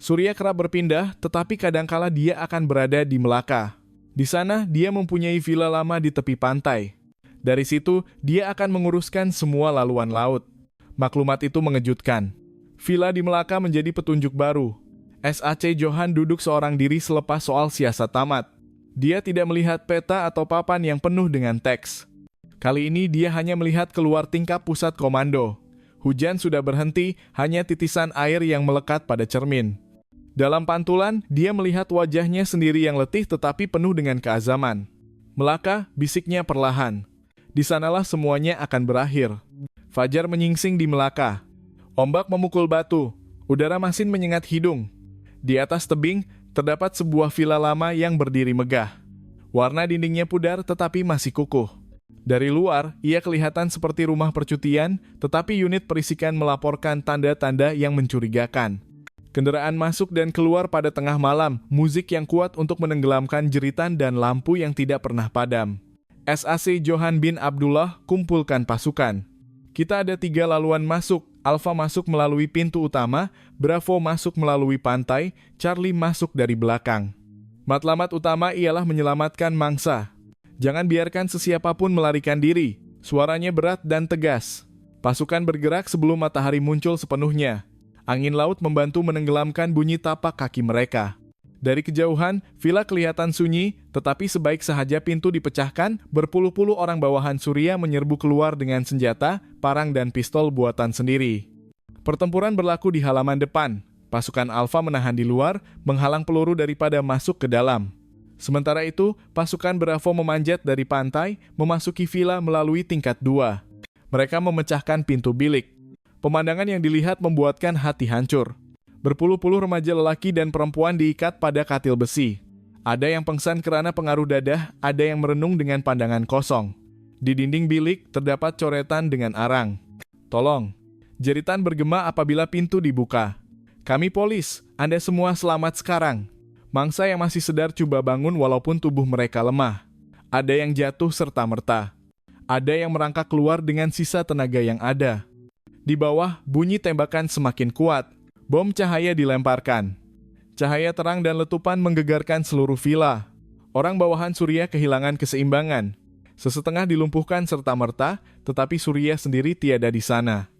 Speaker 1: Surya kerap berpindah, tetapi kadangkala dia akan berada di Melaka. Di sana, dia mempunyai villa lama di tepi pantai. Dari situ, dia akan menguruskan semua laluan laut. Maklumat itu mengejutkan. Villa di Melaka menjadi petunjuk baru. SAC Johan duduk seorang diri selepas soal siasat tamat. Dia tidak melihat peta atau papan yang penuh dengan teks. Kali ini dia hanya melihat keluar tingkap pusat komando. Hujan sudah berhenti, hanya titisan air yang melekat pada cermin. Dalam pantulan, dia melihat wajahnya sendiri yang letih tetapi penuh dengan keazaman. "Melaka," bisiknya perlahan. "Di sanalah semuanya akan berakhir. Fajar menyingsing di Melaka. Ombak memukul batu, udara masin menyengat hidung. Di atas tebing, terdapat sebuah villa lama yang berdiri megah. Warna dindingnya pudar tetapi masih kukuh. Dari luar, ia kelihatan seperti rumah percutian, tetapi unit perisikan melaporkan tanda-tanda yang mencurigakan. Kendaraan masuk dan keluar pada tengah malam, musik yang kuat untuk menenggelamkan jeritan dan lampu yang tidak pernah padam. SAC Johan bin Abdullah kumpulkan pasukan. Kita ada 3 laluan masuk, Alpha masuk melalui pintu utama, Bravo masuk melalui pantai, Charlie masuk dari belakang. Matlamat utama ialah menyelamatkan mangsa. Jangan biarkan sesiapapun melarikan diri. Suaranya berat dan tegas. Pasukan bergerak sebelum matahari muncul sepenuhnya. Angin laut membantu menenggelamkan bunyi tapak kaki mereka. Dari kejauhan, villa kelihatan sunyi, tetapi sebaik sahaja pintu dipecahkan, berpuluh-puluh orang bawahan Surya menyerbu keluar dengan senjata, parang dan pistol buatan sendiri. Pertempuran berlaku di halaman depan. Pasukan Alpha menahan di luar, menghalang peluru daripada masuk ke dalam. Sementara itu, pasukan Bravo memanjat dari pantai, memasuki villa melalui tingkat 2. Mereka memecahkan pintu bilik. Pemandangan yang dilihat membuatkan hati hancur. Berpuluh-puluh remaja lelaki dan perempuan diikat pada katil besi. Ada yang pengsan kerana pengaruh dadah, ada yang merenung dengan pandangan kosong. Di dinding bilik terdapat coretan dengan arang. "Tolong!" Jeritan bergema apabila pintu dibuka. "Kami polis, Anda semua selamat sekarang." Mangsa yang masih sedar coba bangun walaupun tubuh mereka lemah. Ada yang jatuh serta-merta. Ada yang merangkak keluar dengan sisa tenaga yang ada. Di bawah, bunyi tembakan semakin kuat. Bom cahaya dilemparkan. Cahaya terang dan letupan menggegarkan seluruh villa. Orang bawahan Surya kehilangan keseimbangan. Sesetengah dilumpuhkan serta-merta, tetapi Surya sendiri tiada di sana.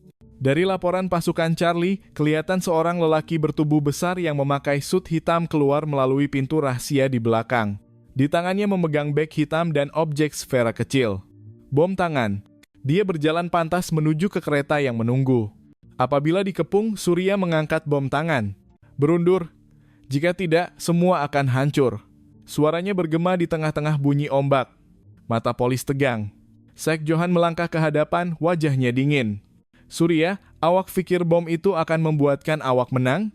Speaker 1: Dari laporan pasukan Charlie, kelihatan seorang lelaki bertubuh besar yang memakai sut hitam keluar melalui pintu rahasia di belakang. Di tangannya memegang beg hitam dan objek sfera kecil. Bom tangan. Dia berjalan pantas menuju ke kereta yang menunggu. Apabila dikepung, Surya mengangkat bom tangan. Berundur. Jika tidak, semua akan hancur. Suaranya bergema di tengah-tengah bunyi ombak. Mata polis tegang. Sek Johan melangkah ke hadapan, wajahnya dingin. "Surya, awak pikir bom itu akan membuatkan awak menang?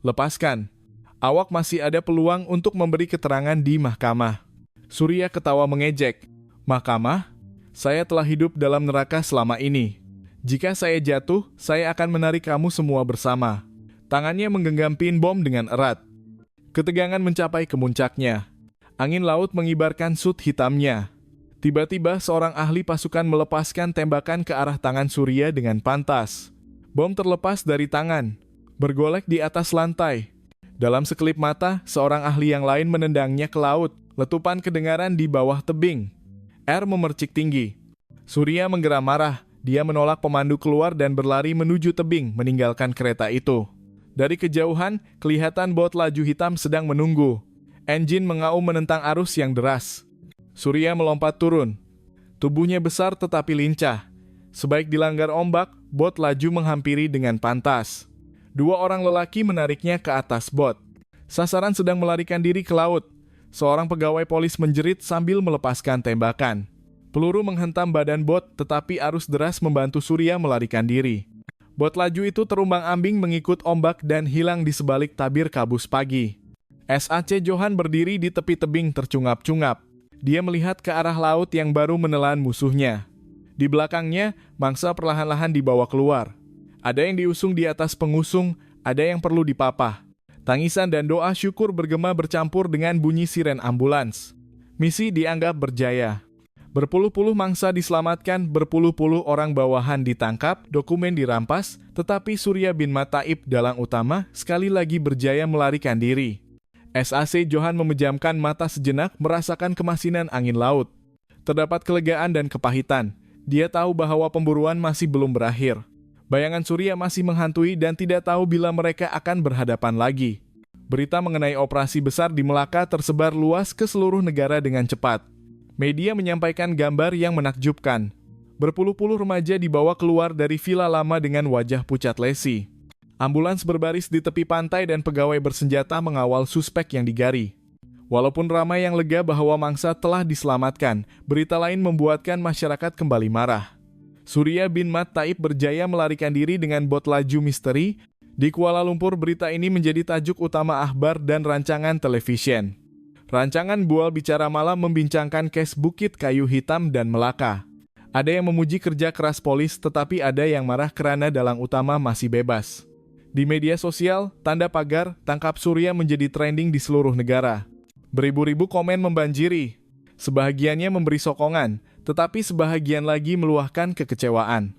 Speaker 1: Lepaskan. Awak masih ada peluang untuk memberi keterangan di mahkamah." Surya ketawa mengejek. "Mahkamah? Saya telah hidup dalam neraka selama ini. Jika saya jatuh, saya akan menarik kamu semua bersama." Tangannya menggenggam pin bom dengan erat. Ketegangan mencapai kemuncaknya. Angin laut mengibarkan sut hitamnya. Tiba-tiba seorang ahli pasukan melepaskan tembakan ke arah tangan Surya dengan pantas. Bom terlepas dari tangan, bergolek di atas lantai. Dalam sekelip mata, seorang ahli yang lain menendangnya ke laut. Letupan kedengaran di bawah tebing. R memercik tinggi. Surya menggeram marah. Dia menolak pemandu keluar dan berlari menuju tebing, meninggalkan kereta itu. Dari kejauhan, kelihatan bot laju hitam sedang menunggu. Engine mengaum menentang arus yang deras. Surya melompat turun. Tubuhnya besar tetapi lincah. Sebaik dilanggar ombak, bot laju menghampiri dengan pantas. 2 orang lelaki menariknya ke atas bot. Sasaran sedang melarikan diri ke laut. Seorang pegawai polis menjerit sambil melepaskan tembakan. Peluru menghentam badan bot, tetapi arus deras membantu Surya melarikan diri. Bot laju itu terumbang-ambing mengikut ombak dan hilang di sebalik tabir kabus pagi. SAC Johan berdiri di tepi tebing tercungap-cungap. Dia melihat ke arah laut yang baru menelan musuhnya. Di belakangnya, mangsa perlahan-lahan dibawa keluar. Ada yang diusung di atas pengusung, ada yang perlu dipapah. Tangisan dan doa syukur bergema bercampur dengan bunyi siren ambulans. Misi dianggap berjaya. Berpuluh-puluh mangsa diselamatkan, berpuluh-puluh orang bawahan ditangkap, dokumen dirampas, tetapi Surya bin Mataib dalang utama sekali lagi berjaya melarikan diri. SAC Johan memejamkan mata sejenak merasakan kemasinan angin laut. Terdapat kelegaan dan kepahitan. Dia tahu bahwa pemburuan masih belum berakhir. Bayangan Surya masih menghantui dan tidak tahu bila mereka akan berhadapan lagi. Berita mengenai operasi besar di Melaka tersebar luas ke seluruh negara dengan cepat. Media menyampaikan gambar yang menakjubkan. Berpuluh-puluh remaja dibawa keluar dari villa lama dengan wajah pucat lesi. Ambulans berbaris di tepi pantai dan pegawai bersenjata mengawal suspek yang digari. Walaupun ramai yang lega bahwa mangsa telah diselamatkan, berita lain membuatkan masyarakat kembali marah. Surya bin Mat Taib berjaya melarikan diri dengan bot laju misteri. Di Kuala Lumpur, berita ini menjadi tajuk utama akhbar dan rancangan televisyen. Rancangan Bual Bicara Malam membincangkan kes Bukit Kayu Hitam dan Melaka. Ada yang memuji kerja keras polis, tetapi ada yang marah karena dalang utama masih bebas. Di media sosial, tanda pagar "Tangkap Surya" menjadi trending di seluruh negara. Beribu-ribu komen membanjiri. Sebahagiannya memberi sokongan, tetapi sebahagian lagi meluahkan kekecewaan.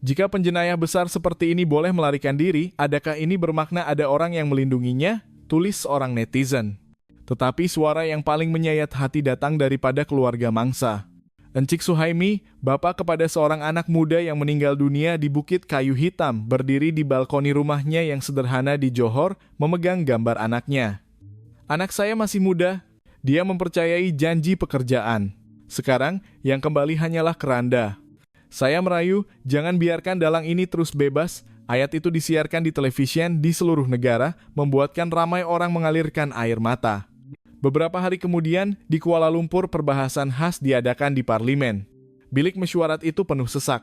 Speaker 1: Jika penjenayah besar seperti ini boleh melarikan diri, adakah ini bermakna ada orang yang melindunginya? Tulis seorang netizen. Tetapi suara yang paling menyayat hati datang daripada keluarga mangsa. Encik Suhaimi, bapak kepada seorang anak muda yang meninggal dunia di Bukit Kayu Hitam, berdiri di balkoni rumahnya yang sederhana di Johor, memegang gambar anaknya. Anak saya masih muda, dia mempercayai janji pekerjaan. Sekarang, yang kembali hanyalah keranda. Saya merayu, jangan biarkan dalang ini terus bebas. Ayat itu disiarkan di televisi di seluruh negara, membuatkan ramai orang mengalirkan air mata. Beberapa hari kemudian, di Kuala Lumpur perbahasan khas diadakan di parlimen. Bilik mesyuarat itu penuh sesak.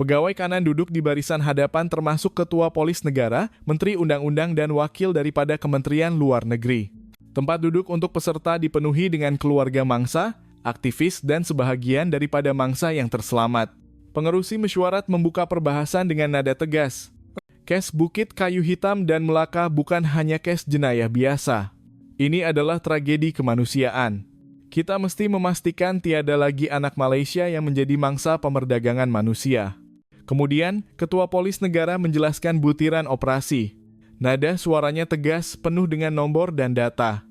Speaker 1: Pegawai kanan duduk di barisan hadapan termasuk Ketua Polis Negara, Menteri Undang-Undang dan Wakil daripada Kementerian Luar Negeri. Tempat duduk untuk peserta dipenuhi dengan keluarga mangsa, aktivis dan sebahagian daripada mangsa yang terselamat. Pengerusi mesyuarat membuka perbahasan dengan nada tegas. Kes Bukit Kayu Hitam dan Melaka bukan hanya kes jenayah biasa. Ini adalah tragedi kemanusiaan. Kita mesti memastikan tiada lagi anak Malaysia yang menjadi mangsa pemerdagangan manusia. Kemudian, Ketua Polis Negara menjelaskan butiran operasi. Nada suaranya tegas, penuh dengan nombor dan data.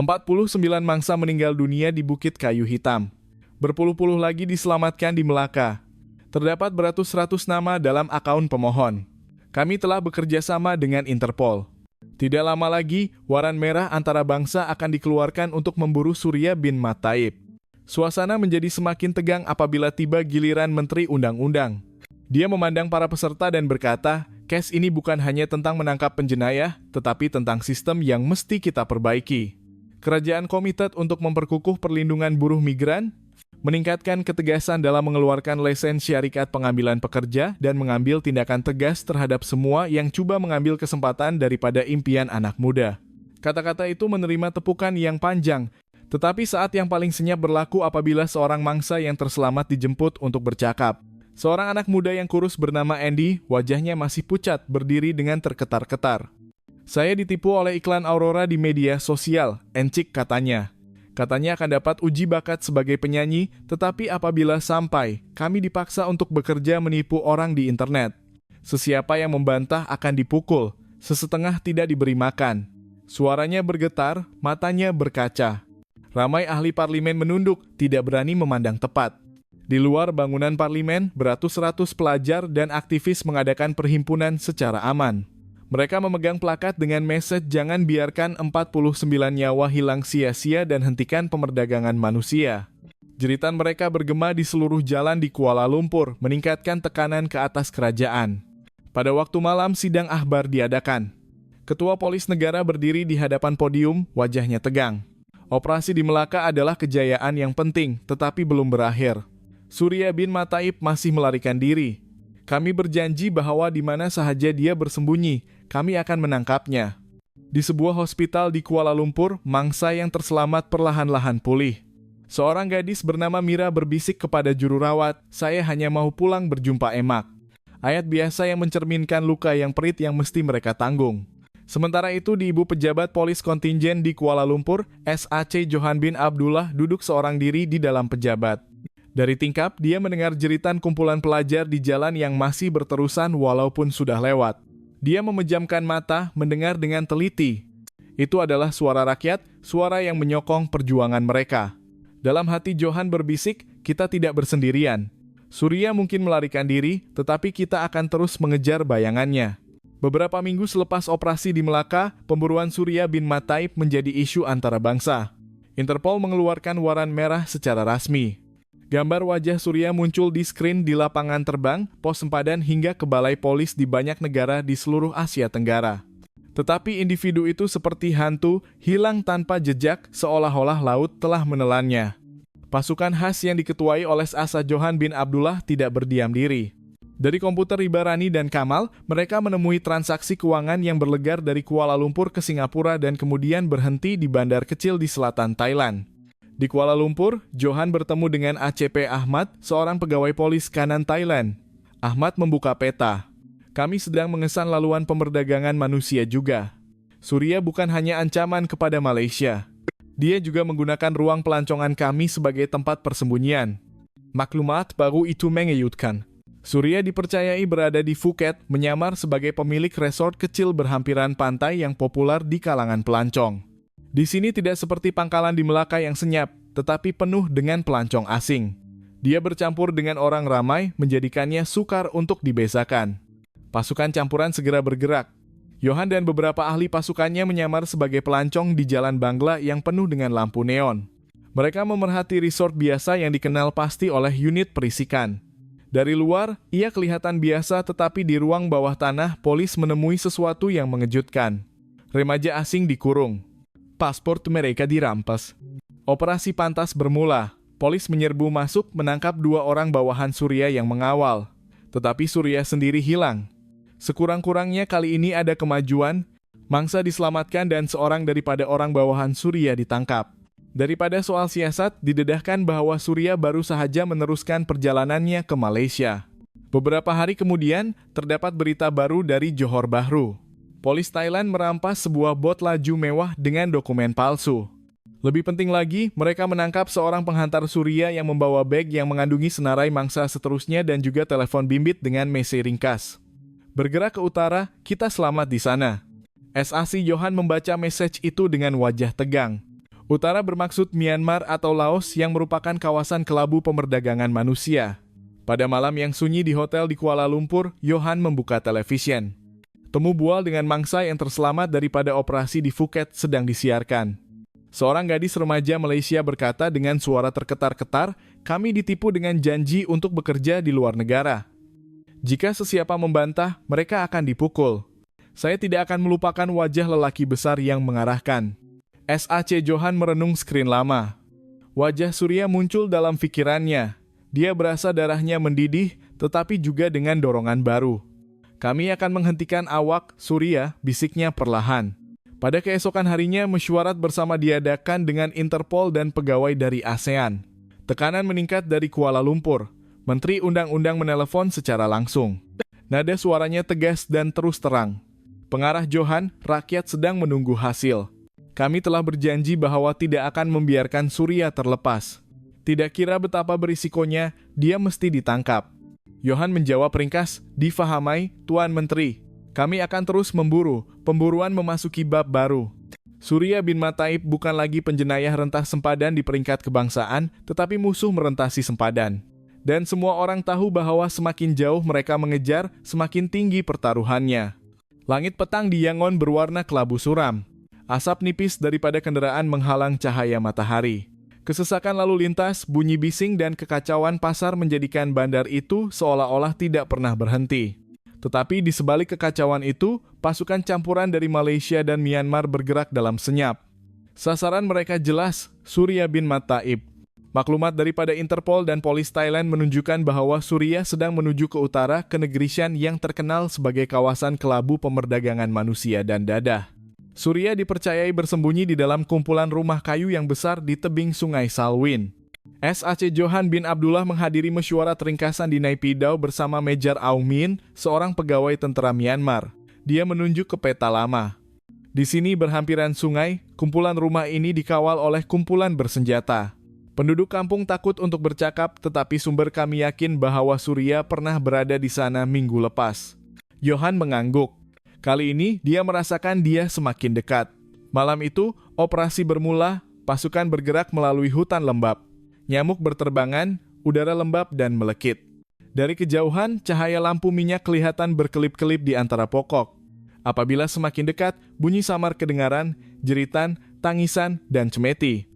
Speaker 1: 49 mangsa meninggal dunia di Bukit Kayu Hitam. Berpuluh-puluh lagi diselamatkan di Melaka. Terdapat beratus-ratus nama dalam akaun pemohon. Kami telah bekerja sama dengan Interpol. Tidak lama lagi, waran merah antara bangsa akan dikeluarkan untuk memburu Surya bin Mat Taib. Suasana menjadi semakin tegang apabila tiba giliran Menteri Undang-Undang. Dia memandang para peserta dan berkata, kes ini bukan hanya tentang menangkap penjenayah, tetapi tentang sistem yang mesti kita perbaiki. Kerajaan komited untuk memperkukuh perlindungan buruh migran, meningkatkan ketegasan dalam mengeluarkan lesen syarikat pengambilan pekerja dan mengambil tindakan tegas terhadap semua yang coba mengambil kesempatan daripada impian anak muda. Kata-kata itu menerima tepukan yang panjang, tetapi saat yang paling senyap berlaku apabila seorang mangsa yang terselamat dijemput untuk bercakap. Seorang anak muda yang kurus bernama Andy, wajahnya masih pucat, berdiri dengan terketar-ketar. Saya ditipu oleh iklan Aurora di media sosial, Encik katanya. Katanya akan dapat uji bakat sebagai penyanyi, tetapi apabila sampai, kami dipaksa untuk bekerja menipu orang di internet. Sesiapa yang membantah akan dipukul, sesetengah tidak diberi makan. Suaranya bergetar, matanya berkaca. Ramai ahli parlimen menunduk, tidak berani memandang tepat. Di luar bangunan parlimen, beratus-ratus pelajar dan aktivis mengadakan perhimpunan secara aman. Mereka memegang plakat dengan message jangan biarkan 49 nyawa hilang sia-sia dan hentikan pemerdagangan manusia. Jeritan mereka bergema di seluruh jalan di Kuala Lumpur, meningkatkan tekanan ke atas kerajaan. Pada waktu malam sidang akhbar diadakan. Ketua Polis Negara berdiri di hadapan podium, wajahnya tegang. Operasi di Melaka adalah kejayaan yang penting, tetapi belum berakhir. Surya bin Mat Taib masih melarikan diri. Kami berjanji bahwa di mana sahaja dia bersembunyi, kami akan menangkapnya. Di sebuah hospital di Kuala Lumpur, mangsa yang terselamat perlahan-lahan pulih. Seorang gadis bernama Mira berbisik kepada juru rawat, saya hanya mau pulang berjumpa emak. Ayat biasa yang mencerminkan luka yang perit yang mesti mereka tanggung. Sementara itu di ibu pejabat polis kontingen di Kuala Lumpur, SAC Johan bin Abdullah duduk seorang diri di dalam pejabat. Dari tingkap, dia mendengar jeritan kumpulan pelajar di jalan yang masih berterusan walaupun sudah lewat. Dia memejamkan mata, mendengar dengan teliti. Itu adalah suara rakyat, suara yang menyokong perjuangan mereka. Dalam hati Johan berbisik, kita tidak bersendirian. Surya mungkin melarikan diri, tetapi kita akan terus mengejar bayangannya. Beberapa minggu selepas operasi di Melaka, pemburuan Surya bin Mat Taib menjadi isu antara bangsa. Interpol mengeluarkan waran merah secara rasmi. Gambar wajah Surya muncul di skrin di lapangan terbang, pos sempadan hingga ke balai polis di banyak negara di seluruh Asia Tenggara. Tetapi individu itu seperti hantu, hilang tanpa jejak, seolah-olah laut telah menelannya. Pasukan khas yang diketuai oleh Asa Johan bin Abdullah tidak berdiam diri. Dari komputer Ribarani dan Kamal, mereka menemui transaksi keuangan yang berlegar dari Kuala Lumpur ke Singapura dan kemudian berhenti di bandar kecil di selatan Thailand. Di Kuala Lumpur, Johan bertemu dengan ACP Ahmad, seorang pegawai polis kanan Thailand. Ahmad membuka peta. Kami sedang mengesan laluan pemerdagangan manusia juga. Surya bukan hanya ancaman kepada Malaysia. Dia juga menggunakan ruang pelancongan kami sebagai tempat persembunyian. Maklumat baru itu mengejutkan. Surya dipercayai berada di Phuket, menyamar sebagai pemilik resort kecil berhampiran pantai yang populer di kalangan pelancong. Di sini tidak seperti pangkalan di Melaka yang senyap, tetapi penuh dengan pelancong asing. Dia bercampur dengan orang ramai, menjadikannya sukar untuk dibesakan. Pasukan campuran segera bergerak. Johan dan beberapa ahli pasukannya menyamar sebagai pelancong di Jalan Bangla yang penuh dengan lampu neon. Mereka memerhati resort biasa yang dikenal pasti oleh unit perisikan. Dari luar, ia kelihatan biasa, tetapi di ruang bawah tanah, polis menemui sesuatu yang mengejutkan. Remaja asing dikurung. Paspor mereka dirampas. Operasi pantas bermula. Polis menyerbu masuk menangkap 2 orang bawahan Surya yang mengawal. Tetapi Surya sendiri hilang. Sekurang-kurangnya kali ini ada kemajuan. Mangsa diselamatkan dan seorang daripada orang bawahan Surya ditangkap. Daripada soal siasat, didedahkan bahwa Surya baru saja meneruskan perjalanannya ke Malaysia. Beberapa hari kemudian, terdapat berita baru dari Johor Bahru. Polis Thailand merampas sebuah bot laju mewah dengan dokumen palsu. Lebih penting lagi, mereka menangkap seorang penghantar Surya yang membawa beg yang mengandungi senarai mangsa seterusnya dan juga telepon bimbit dengan mese ringkas. Bergerak ke utara, kita selamat di sana. SAC Johan membaca message itu dengan wajah tegang. Utara bermaksud Myanmar atau Laos yang merupakan kawasan kelabu pemerdagangan manusia. Pada malam yang sunyi di hotel di Kuala Lumpur, Johan membuka televisyen. Temu bual dengan mangsa yang terselamat daripada operasi di Phuket sedang disiarkan. Seorang gadis remaja Malaysia berkata dengan suara terketar-ketar, kami ditipu dengan janji untuk bekerja di luar negara. Jika sesiapa membantah, mereka akan dipukul. Saya tidak akan melupakan wajah lelaki besar yang mengarahkan. SAC Johan merenung skrin lama. Wajah Surya muncul dalam pikirannya. Dia berasa darahnya mendidih, tetapi juga dengan dorongan baru. Kami akan menghentikan awak, Surya, bisiknya perlahan. Pada keesokan harinya, mesyuarat bersama diadakan dengan Interpol dan pegawai dari ASEAN. Tekanan meningkat dari Kuala Lumpur. Menteri Undang-Undang menelepon secara langsung. Nada suaranya tegas dan terus terang. Pengarah Johan, rakyat sedang menunggu hasil. Kami telah berjanji bahwa tidak akan membiarkan Surya terlepas. Tidak kira betapa berisikonya, dia mesti ditangkap. Johan menjawab ringkas, difahamai, Tuan Menteri. Kami akan terus memburu, pemburuan memasuki bab baru. Surya bin Mataib bukan lagi penjenayah rentah sempadan di peringkat kebangsaan, tetapi musuh merentasi sempadan. Dan semua orang tahu bahwa semakin jauh mereka mengejar, semakin tinggi pertaruhannya. Langit petang di Yangon berwarna kelabu suram. Asap nipis daripada kendaraan menghalang cahaya matahari. Kesesakan lalu lintas, bunyi bising dan kekacauan pasar menjadikan bandar itu seolah-olah tidak pernah berhenti. Tetapi di sebalik kekacauan itu, pasukan campuran dari Malaysia dan Myanmar bergerak dalam senyap. Sasaran mereka jelas, Surya bin Mataib. Maklumat daripada Interpol dan polis Thailand menunjukkan bahwa Surya sedang menuju ke utara ke negeri Shan yang terkenal sebagai kawasan kelabu pemerdagangan manusia dan dadah. Surya dipercayai bersembunyi di dalam kumpulan rumah kayu yang besar di tebing sungai Salween. SAC Johan bin Abdullah menghadiri mesyuarat ringkasan di Naypyidaw bersama Major Aung Min, seorang pegawai tentara Myanmar. Dia menunjuk ke peta lama. Di sini berhampiran sungai, kumpulan rumah ini dikawal oleh kumpulan bersenjata. Penduduk kampung takut untuk bercakap, tetapi sumber kami yakin bahwa Surya pernah berada di sana minggu lepas. Johan mengangguk. Kali ini, dia merasakan dia semakin dekat. Malam itu, operasi bermula, pasukan bergerak melalui hutan lembab. Nyamuk berterbangan, udara lembab dan melekit. Dari kejauhan, cahaya lampu minyak kelihatan berkelip-kelip di antara pokok. Apabila semakin dekat, bunyi samar kedengaran, jeritan, tangisan, dan cemeti.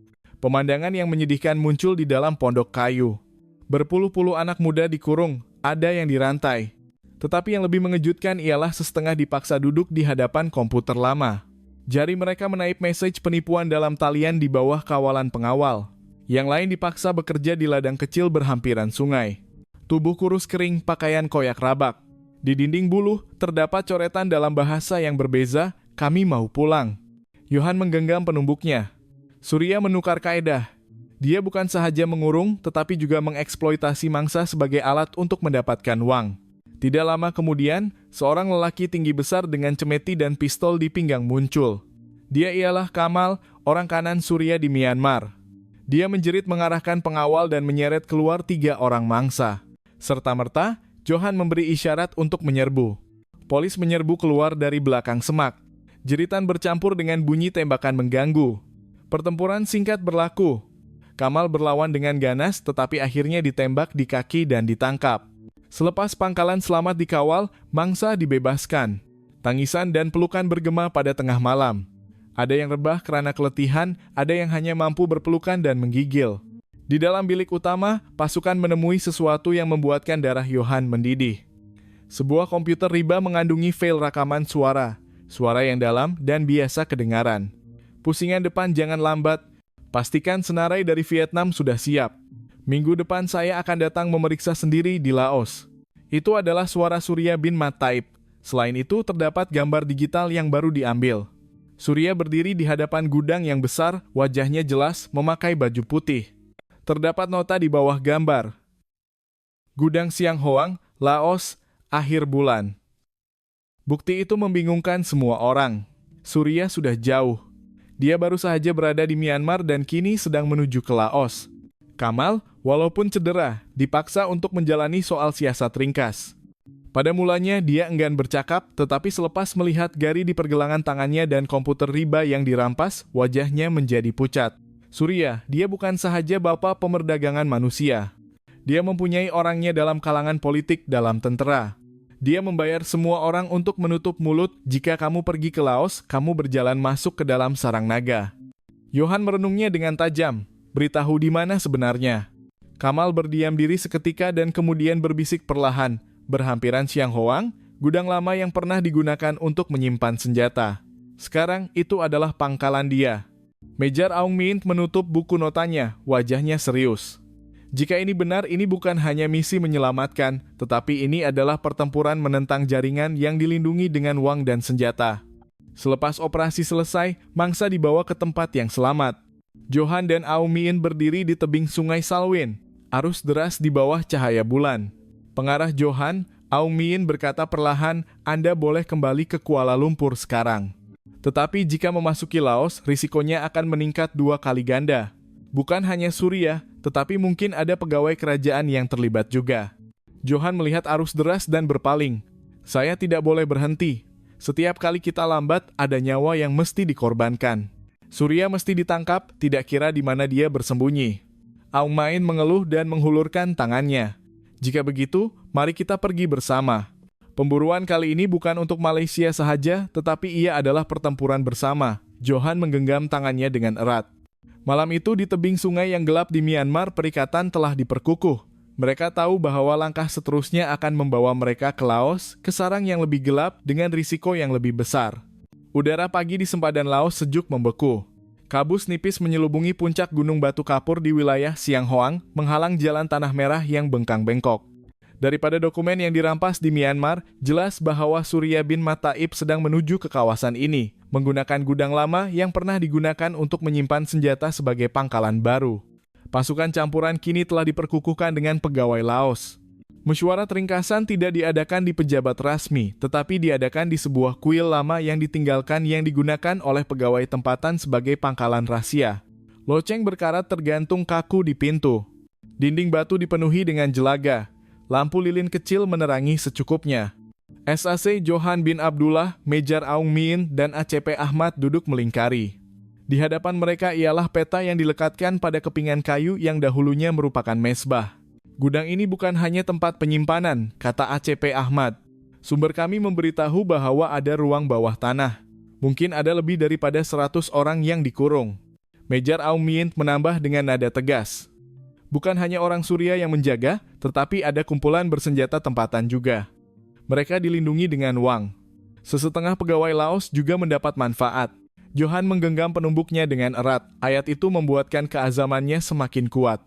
Speaker 1: Pemandangan yang menyedihkan muncul di dalam pondok kayu. Berpuluh-puluh anak muda dikurung, ada yang dirantai. Tetapi yang lebih mengejutkan ialah setengah dipaksa duduk di hadapan komputer lama. Jari mereka menaip message penipuan dalam talian di bawah kawalan pengawal. Yang lain dipaksa bekerja di ladang kecil berhampiran sungai. Tubuh kurus kering, pakaian koyak rabak. Di dinding buluh, terdapat coretan dalam bahasa yang berbeza, "Kami mau pulang." Johan menggenggam penumbuknya. Surya menukar kaedah. Dia bukan sahaja mengurung, tetapi juga mengeksploitasi mangsa sebagai alat untuk mendapatkan uang. Tidak lama kemudian, seorang lelaki tinggi besar dengan cemeti dan pistol di pinggang muncul. Dia ialah Kamal, orang kanan Surya di Myanmar. Dia menjerit mengarahkan pengawal dan menyeret keluar 3 orang mangsa. Serta-merta, Johan memberi isyarat untuk menyerbu. Polis menyerbu keluar dari belakang semak. Jeritan bercampur dengan bunyi tembakan mengganggu. Pertempuran singkat berlaku. Kamal berlawan dengan ganas tetapi akhirnya ditembak di kaki dan ditangkap. Selepas pangkalan selamat dikawal, mangsa dibebaskan. Tangisan dan pelukan bergema pada tengah malam. Ada yang rebah karena keletihan, ada yang hanya mampu berpelukan dan menggigil. Di dalam bilik utama, pasukan menemui sesuatu yang membuatkan darah Johan mendidih. Sebuah komputer riba mengandungi file rekaman suara yang dalam dan biasa kedengaran. Pusingan depan jangan lambat, pastikan senarai dari Vietnam sudah siap. Minggu depan saya akan datang memeriksa sendiri di Laos. Itu adalah suara Surya bin Mataib. Selain itu terdapat gambar digital yang baru diambil. Surya berdiri di hadapan gudang yang besar, wajahnya jelas, memakai baju putih. Terdapat nota di bawah gambar. Gudang Siang Hoang, Laos, akhir bulan. Bukti itu membingungkan semua orang. Surya sudah jauh. Dia baru saja berada di Myanmar dan kini sedang menuju ke Laos. Kamal, walaupun cedera, dipaksa untuk menjalani soal siasat ringkas. Pada mulanya dia enggan bercakap, tetapi selepas melihat Gari di pergelangan tangannya dan komputer riba yang dirampas, wajahnya menjadi pucat. Surya, dia bukan sahaja bapak pemerdagangan manusia. Dia mempunyai orangnya dalam kalangan politik, dalam tentera. Dia membayar semua orang untuk menutup mulut. Jika kamu pergi ke Laos, kamu berjalan masuk ke dalam sarang naga. Johan merenungnya dengan tajam. Beritahu di mana sebenarnya. Kamal berdiam diri seketika dan kemudian berbisik perlahan. Berhampiran Siang Hoang, gudang lama yang pernah digunakan untuk menyimpan senjata. Sekarang itu adalah pangkalan dia. Mejar Aung Mint menutup buku notanya, wajahnya serius. Jika ini benar, ini bukan hanya misi menyelamatkan, tetapi ini adalah pertempuran menentang jaringan yang dilindungi dengan uang dan senjata. Selepas operasi selesai, mangsa dibawa ke tempat yang selamat. Johan dan Aung Mint berdiri di tebing sungai Salween. Arus deras di bawah cahaya bulan. Pengarah Johan, Aung Mint berkata perlahan, Anda boleh kembali ke Kuala Lumpur sekarang. Tetapi jika memasuki Laos, risikonya akan meningkat 2 kali ganda. Bukan hanya Surya, tetapi mungkin ada pegawai kerajaan yang terlibat juga. Johan melihat arus deras dan berpaling. Saya tidak boleh berhenti. Setiap kali kita lambat, ada nyawa yang mesti dikorbankan. Surya mesti ditangkap, tidak kira di mana dia bersembunyi. Aung Mint mengeluh dan menghulurkan tangannya. Jika begitu, mari kita pergi bersama. Pemburuan kali ini bukan untuk Malaysia sahaja, tetapi ia adalah pertempuran bersama. Johan menggenggam tangannya dengan erat. Malam itu di tebing sungai yang gelap di Myanmar, perikatan telah diperkukuh. Mereka tahu bahwa langkah seterusnya akan membawa mereka ke Laos, ke sarang yang lebih gelap dengan risiko yang lebih besar. Udara pagi di sempadan Laos sejuk membeku. Kabus nipis menyelubungi puncak Gunung Batu Kapur di wilayah Siang Hoang, menghalang jalan tanah merah yang bengkang-bengkok. Daripada dokumen yang dirampas di Myanmar, jelas bahwa Surya bin Mataib sedang menuju ke kawasan ini, menggunakan gudang lama yang pernah digunakan untuk menyimpan senjata sebagai pangkalan baru. Pasukan campuran kini telah diperkukuhkan dengan pegawai Laos. Mesyuarat ringkasan tidak diadakan di pejabat rasmi, tetapi diadakan di sebuah kuil lama yang ditinggalkan yang digunakan oleh pegawai tempatan sebagai pangkalan rahasia. Loceng berkarat tergantung kaku di pintu. Dinding batu dipenuhi dengan jelaga. Lampu lilin kecil menerangi secukupnya. SAC Johan bin Abdullah, Mejar Aung Mint, dan ACP Ahmad duduk melingkari. Di hadapan mereka ialah peta yang dilekatkan pada kepingan kayu yang dahulunya merupakan mesbah. Gudang ini bukan hanya tempat penyimpanan, kata ACP Ahmad. Sumber kami memberitahu bahwa ada ruang bawah tanah. Mungkin ada lebih daripada 100 orang yang dikurung. Mejar Aung Mint menambah dengan nada tegas. Bukan hanya orang Surya yang menjaga, tetapi ada kumpulan bersenjata tempatan juga. Mereka dilindungi dengan uang. Sesetengah pegawai Laos juga mendapat manfaat. Johan menggenggam penumbuknya dengan erat. Ayat itu membuatkan keazamannya semakin kuat.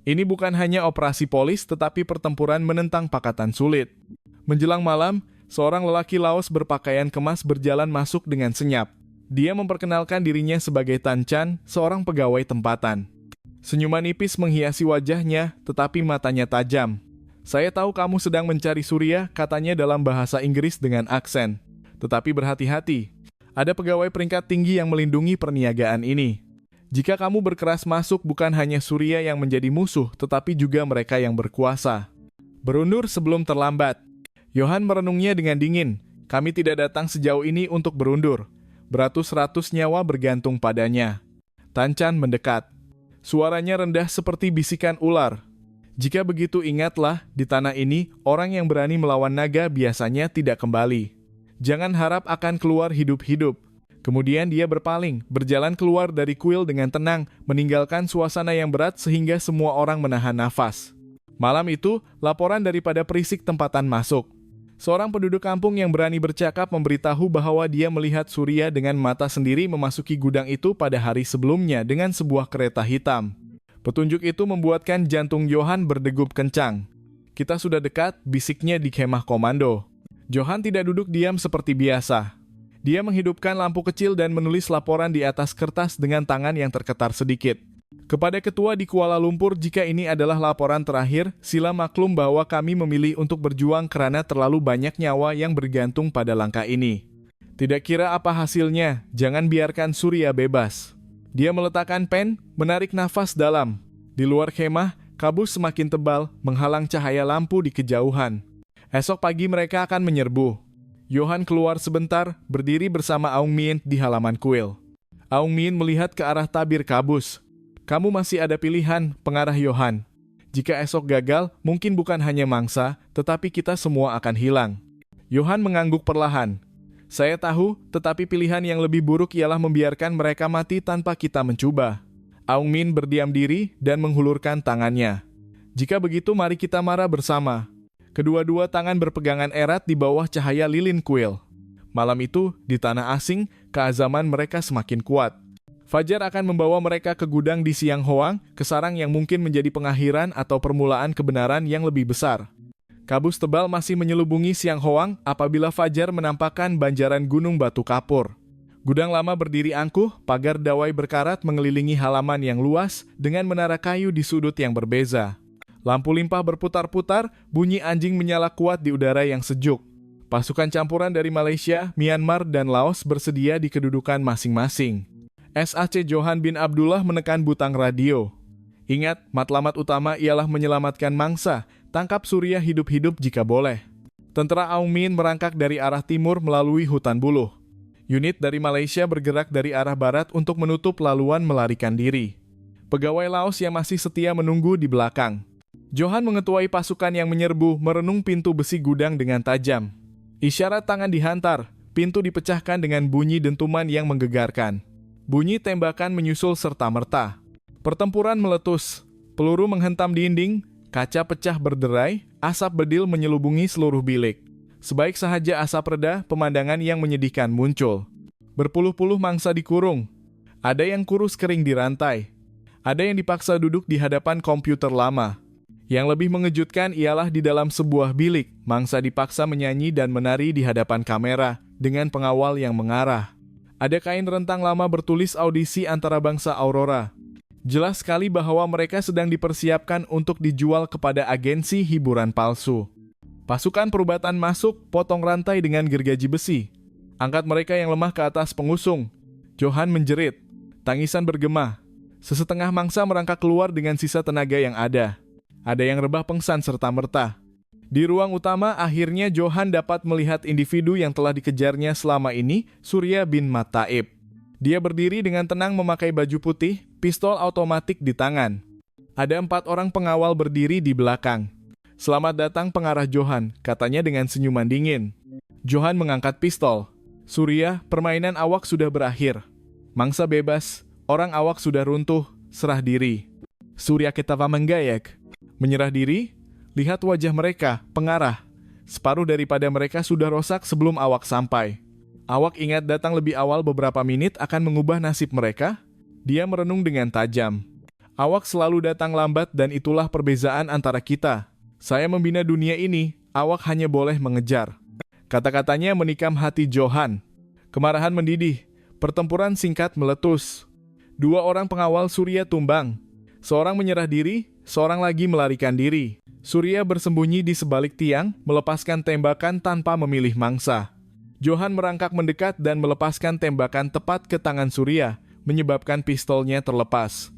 Speaker 1: Ini bukan hanya operasi polis, tetapi pertempuran menentang pakatan sulit. Menjelang malam, seorang lelaki Laos berpakaian kemas berjalan masuk dengan senyap. Dia memperkenalkan dirinya sebagai Tan Chan, seorang pegawai tempatan. Senyuman nipis menghiasi wajahnya, tetapi matanya tajam. "Saya tahu kamu sedang mencari Surya," katanya dalam bahasa Inggris dengan aksen. "Tetapi berhati-hati. Ada pegawai peringkat tinggi yang melindungi perniagaan ini. Jika kamu berkeras masuk, bukan hanya Surya yang menjadi musuh, tetapi juga mereka yang berkuasa. Berundur sebelum terlambat." Johan merenungnya dengan dingin. "Kami tidak datang sejauh ini untuk berundur. Beratus-ratus nyawa bergantung padanya." Tan Chan mendekat. Suaranya rendah seperti bisikan ular. "Jika begitu, ingatlah, di tanah ini, orang yang berani melawan naga biasanya tidak kembali. Jangan harap akan keluar hidup-hidup." Kemudian dia berpaling, berjalan keluar dari kuil dengan tenang, meninggalkan suasana yang berat sehingga semua orang menahan nafas. Malam itu, laporan daripada perisik tempatan masuk. Seorang penduduk kampung yang berani bercakap memberitahu bahwa dia melihat Surya dengan mata sendiri memasuki gudang itu pada hari sebelumnya dengan sebuah kereta hitam. Petunjuk itu membuatkan jantung Johan berdegup kencang. "Kita sudah dekat," bisiknya di kemah komando. Johan tidak duduk diam seperti biasa. Dia menghidupkan lampu kecil dan menulis laporan di atas kertas dengan tangan yang terketar sedikit. "Kepada ketua di Kuala Lumpur, jika ini adalah laporan terakhir, sila maklum bahwa kami memilih untuk berjuang karena terlalu banyak nyawa yang bergantung pada langkah ini. Tidak kira apa hasilnya, jangan biarkan Surya bebas." Dia meletakkan pen, menarik nafas dalam. Di luar kemah, kabut semakin tebal, menghalang cahaya lampu di kejauhan. Esok pagi mereka akan menyerbu. Johan keluar sebentar, berdiri bersama Aung Min di halaman kuil. Aung Min melihat ke arah tabir kabus. "Kamu masih ada pilihan," pengarah Johan. "Jika esok gagal, mungkin bukan hanya mangsa, tetapi kita semua akan hilang." Johan mengangguk perlahan. "Saya tahu, tetapi pilihan yang lebih buruk ialah membiarkan mereka mati tanpa kita mencoba." Aung Min berdiam diri dan menghulurkan tangannya. "Jika begitu, mari kita marah bersama." Kedua-dua tangan berpegangan erat di bawah cahaya lilin kuil. Malam itu, di tanah asing, keazaman mereka semakin kuat. Fajar akan membawa mereka ke gudang di Siang Hoang, ke sarang yang mungkin menjadi pengakhiran atau permulaan kebenaran yang lebih besar. Kabus tebal masih menyelubungi Siang Hoang apabila Fajar menampakkan banjaran gunung batu kapur. Gudang lama berdiri angkuh, pagar dawai berkarat mengelilingi halaman yang luas dengan menara kayu di sudut yang berbeza. Lampu limpah berputar-putar, bunyi anjing menyala kuat di udara yang sejuk. Pasukan campuran dari Malaysia, Myanmar, dan Laos bersedia di kedudukan masing-masing. SAC Johan bin Abdullah menekan butang radio. "Ingat, matlamat utama ialah menyelamatkan mangsa, tangkap Surya hidup-hidup jika boleh." Tentara Aung Min merangkak dari arah timur melalui hutan buluh. Unit dari Malaysia bergerak dari arah barat untuk menutup laluan melarikan diri. Pegawai Laos yang masih setia menunggu di belakang. Johan mengetuai pasukan yang menyerbu, merenung pintu besi gudang dengan tajam. Isyarat tangan dihantar, pintu dipecahkan dengan bunyi dentuman yang menggegarkan. Bunyi tembakan menyusul serta-merta. Pertempuran meletus, peluru menghentam dinding, kaca pecah berderai, asap bedil menyelubungi seluruh bilik. Sebaik sahaja asap reda, pemandangan yang menyedihkan muncul. Berpuluh-puluh mangsa dikurung. Ada yang kurus kering di rantai. Ada yang dipaksa duduk di hadapan komputer lama. Yang lebih mengejutkan ialah di dalam sebuah bilik, mangsa dipaksa menyanyi dan menari di hadapan kamera, dengan pengawal yang mengarah. Ada kain rentang lama bertulis audisi antara bangsa Aurora. Jelas sekali bahwa mereka sedang dipersiapkan untuk dijual kepada agensi hiburan palsu. Pasukan perubatan masuk, potong rantai dengan gergaji besi. Angkat mereka yang lemah ke atas pengusung. Johan menjerit. Tangisan bergema. Sesetengah mangsa merangkak keluar dengan sisa tenaga yang ada. Ada yang rebah pengsan serta-merta. Di ruang utama, akhirnya Johan dapat melihat individu yang telah dikejarnya selama ini, Surya bin Mat Taib. Dia berdiri dengan tenang memakai baju putih, pistol otomatik di tangan. Ada 4 orang pengawal berdiri di belakang. "Selamat datang pengarah Johan," katanya dengan senyuman dingin. Johan mengangkat pistol. "Surya, permainan awak sudah berakhir. Mangsa bebas, orang awak sudah runtuh, serah diri." Surya Ketava menggayak. Menyerah diri? Lihat wajah mereka, pengarah. Separuh daripada mereka sudah rosak sebelum awak sampai. Awak ingat datang lebih awal beberapa menit akan mengubah nasib mereka? Dia merenung dengan tajam. Awak selalu datang lambat dan itulah perbezaan antara kita. Saya membina dunia ini, awak hanya boleh mengejar. Kata-katanya menikam hati Johan. Kemarahan mendidih, pertempuran singkat meletus. Dua orang pengawal Surya tumbang. Seorang menyerah diri, seorang lagi melarikan diri. Surya bersembunyi di sebalik tiang, melepaskan tembakan tanpa memilih mangsa. Johan merangkak mendekat dan melepaskan tembakan tepat ke tangan Surya, menyebabkan pistolnya terlepas.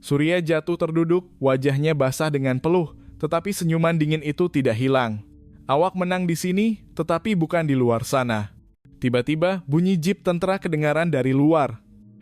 Speaker 1: Surya jatuh terduduk, wajahnya basah dengan peluh, tetapi senyuman dingin itu tidak hilang. Awak menang di sini, tetapi bukan di luar sana. Tiba-tiba, bunyi jeep tentara kedengaran dari luar.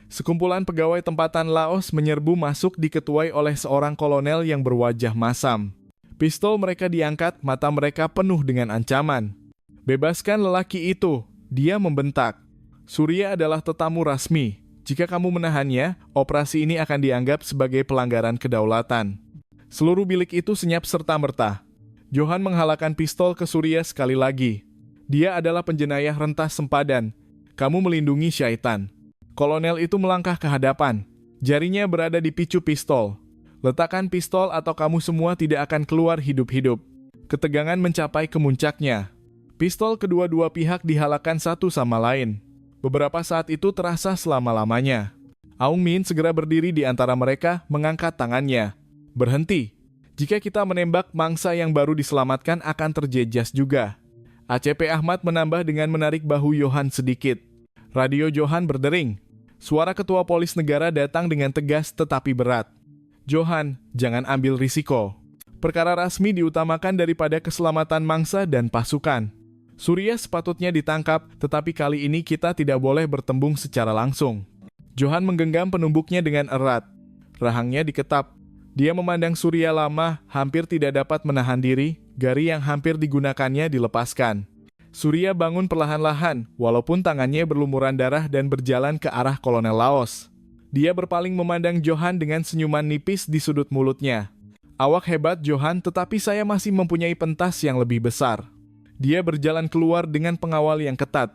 Speaker 1: Sekumpulan pegawai tempatan Laos menyerbu masuk diketuai oleh seorang kolonel yang berwajah masam. Pistol mereka diangkat, mata mereka penuh dengan ancaman. Bebaskan lelaki itu, dia membentak. Surya adalah tetamu rasmi. Jika kamu menahannya, operasi ini akan dianggap sebagai pelanggaran kedaulatan. Seluruh bilik itu senyap serta-merta. Johan menghalakkan pistol ke Surya sekali lagi. Dia adalah penjenayah rentas sempadan. Kamu melindungi syaitan. Kolonel itu melangkah ke hadapan. Jarinya berada di picu pistol. Letakkan pistol atau kamu semua tidak akan keluar hidup-hidup. Ketegangan mencapai kemuncaknya. Pistol kedua-dua pihak dihalakkan satu sama lain. Beberapa saat itu terasa selama-lamanya. Aung Min segera berdiri di antara mereka, mengangkat tangannya. Berhenti. Jika kita menembak, mangsa yang baru diselamatkan akan terjejas juga. ACP Ahmad menambah dengan menarik bahu Johan sedikit. Radio Johan berdering. Suara ketua polis negara datang dengan tegas tetapi berat. Johan, jangan ambil risiko. Perkara rasmi diutamakan daripada keselamatan mangsa dan pasukan. Surya sepatutnya ditangkap, tetapi kali ini kita tidak boleh bertembung secara langsung. Johan menggenggam penumbuknya dengan erat. Rahangnya diketap. Dia memandang Surya lama, hampir tidak dapat menahan diri, gari yang hampir digunakannya dilepaskan. Surya bangun perlahan-lahan, walaupun tangannya berlumuran darah dan berjalan ke arah Kolonel Laos. Dia berpaling memandang Johan dengan senyuman nipis di sudut mulutnya. Awak hebat Johan, tetapi saya masih mempunyai pentas yang lebih besar. Dia berjalan keluar dengan pengawal yang ketat.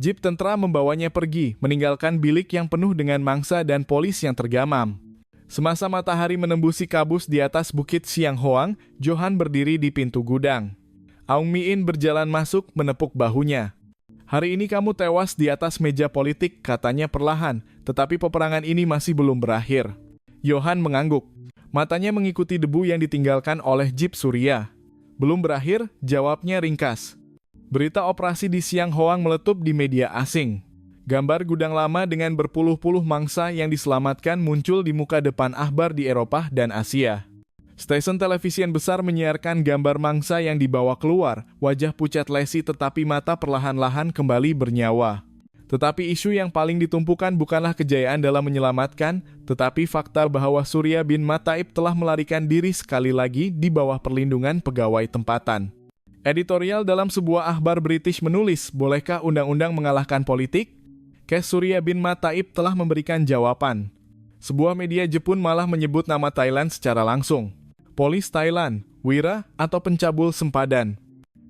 Speaker 1: Jeep tentara membawanya pergi, meninggalkan bilik yang penuh dengan mangsa dan polis yang tergamam. Semasa matahari menembusi kabus di atas bukit Siang Hoang, Johan berdiri di pintu gudang. Aung Min berjalan masuk, menepuk bahunya. Hari ini kamu tewas di atas meja politik, katanya perlahan, tetapi peperangan ini masih belum berakhir. Johan mengangguk. Matanya mengikuti debu yang ditinggalkan oleh Jeep Surya. Belum berakhir, jawabnya ringkas. Berita operasi di Siang Hoang meletup di media asing. Gambar gudang lama dengan berpuluh-puluh mangsa yang diselamatkan muncul di muka depan akhbar di Eropa dan Asia. Stasiun televisi besar menyiarkan gambar mangsa yang dibawa keluar, wajah pucat lesi tetapi mata perlahan-lahan kembali bernyawa. Tetapi isu yang paling ditumpukan bukanlah kejayaan dalam menyelamatkan, tetapi fakta bahwa Surya bin Mataib telah melarikan diri sekali lagi di bawah perlindungan pegawai tempatan. Editorial dalam sebuah akhbar British menulis, bolehkah undang-undang mengalahkan politik? Kes Surya bin Mataib telah memberikan jawaban. Sebuah media Jepun malah menyebut nama Thailand secara langsung. Polis Thailand, Wira, atau pencabul sempadan.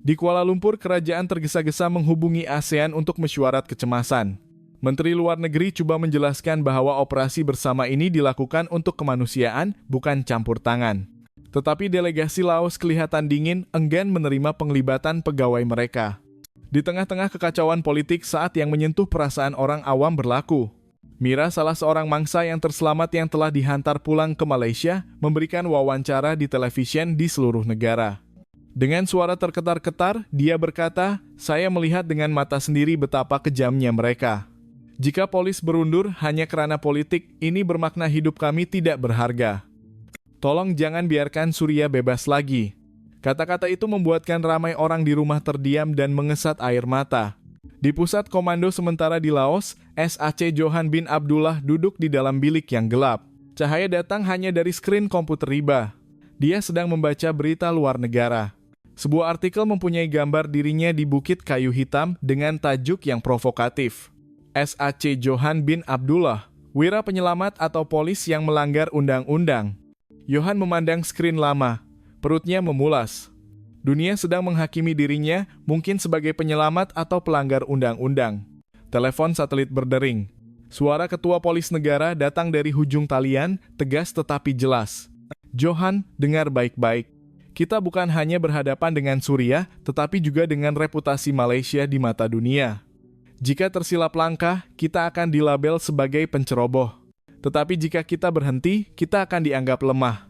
Speaker 1: Di Kuala Lumpur, kerajaan tergesa-gesa menghubungi ASEAN untuk mesyuarat kecemasan. Menteri Luar Negeri coba menjelaskan bahwa operasi bersama ini dilakukan untuk kemanusiaan, bukan campur tangan. Tetapi delegasi Laos kelihatan dingin, enggan menerima penglibatan pegawai mereka. Di tengah-tengah kekacauan politik saat yang menyentuh perasaan orang awam berlaku, Mira, salah seorang mangsa yang terselamat yang telah dihantar pulang ke Malaysia, memberikan wawancara di televisi di seluruh negara. Dengan suara terketar-ketar, dia berkata, saya melihat dengan mata sendiri betapa kejamnya mereka. Jika polis berundur hanya karena politik, ini bermakna hidup kami tidak berharga. Tolong jangan biarkan Surya bebas lagi. Kata-kata itu membuatkan ramai orang di rumah terdiam dan mengesat air mata. Di pusat komando sementara di Laos, SAC Johan bin Abdullah duduk di dalam bilik yang gelap. Cahaya datang hanya dari skrin komputer riba. Dia sedang membaca berita luar negara. Sebuah artikel mempunyai gambar dirinya di bukit kayu hitam dengan tajuk yang provokatif. SAC Johan bin Abdullah, wira penyelamat atau polis yang melanggar undang-undang. Johan memandang skrin lama, perutnya memulas. Dunia sedang menghakimi dirinya, mungkin sebagai penyelamat atau pelanggar undang-undang. Telepon satelit berdering. Suara ketua polis negara datang dari hujung talian, tegas tetapi jelas. Johan, dengar baik-baik. Kita bukan hanya berhadapan dengan Suriah, tetapi juga dengan reputasi Malaysia di mata dunia. Jika tersilap langkah, kita akan dilabel sebagai penceroboh. Tetapi jika kita berhenti, kita akan dianggap lemah.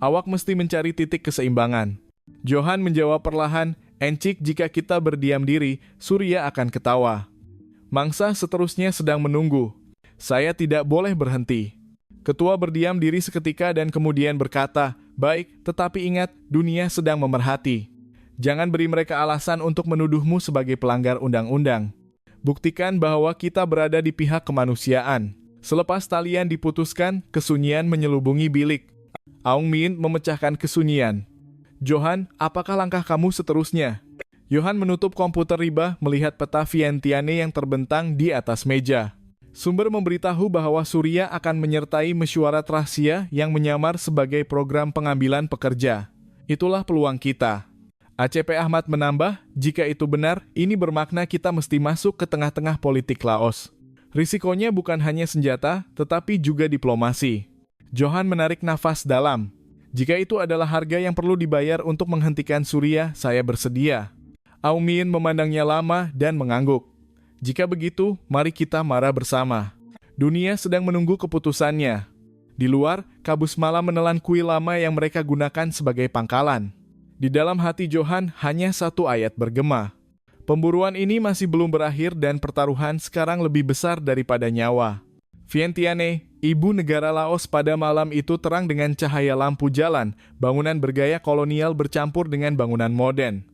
Speaker 1: Awak mesti mencari titik keseimbangan. Johan menjawab perlahan, encik jika kita berdiam diri, Suriah akan ketawa. Mangsa seterusnya sedang menunggu. Saya tidak boleh berhenti. Ketua berdiam diri seketika dan kemudian berkata, baik, tetapi ingat, dunia sedang memerhati. Jangan beri mereka alasan untuk menuduhmu sebagai pelanggar undang-undang. Buktikan bahwa kita berada di pihak kemanusiaan. Selepas talian diputuskan, kesunyian menyelubungi bilik. Aung Min memecahkan kesunyian. Johan, apakah langkah kamu seterusnya? Johan menutup komputer riba melihat peta Vientiane yang terbentang di atas meja. Sumber memberitahu bahwa Suriah akan menyertai mesyuarat rahasia yang menyamar sebagai program pengambilan pekerja. Itulah peluang kita. ACP Ahmad menambah, jika itu benar, ini bermakna kita mesti masuk ke tengah-tengah politik Laos. Risikonya bukan hanya senjata, tetapi juga diplomasi. Johan menarik nafas dalam. Jika itu adalah harga yang perlu dibayar untuk menghentikan Suriah, saya bersedia. Aung Min memandangnya lama dan mengangguk. Jika begitu, mari kita marah bersama. Dunia sedang menunggu keputusannya. Di luar, kabus malam menelan kuil lama yang mereka gunakan sebagai pangkalan. Di dalam hati Johan hanya satu ayat bergema. Pemburuan ini masih belum berakhir dan pertaruhan sekarang lebih besar daripada nyawa. Vientiane, ibu negara Laos pada malam itu terang dengan cahaya lampu jalan, bangunan bergaya kolonial bercampur dengan bangunan modern.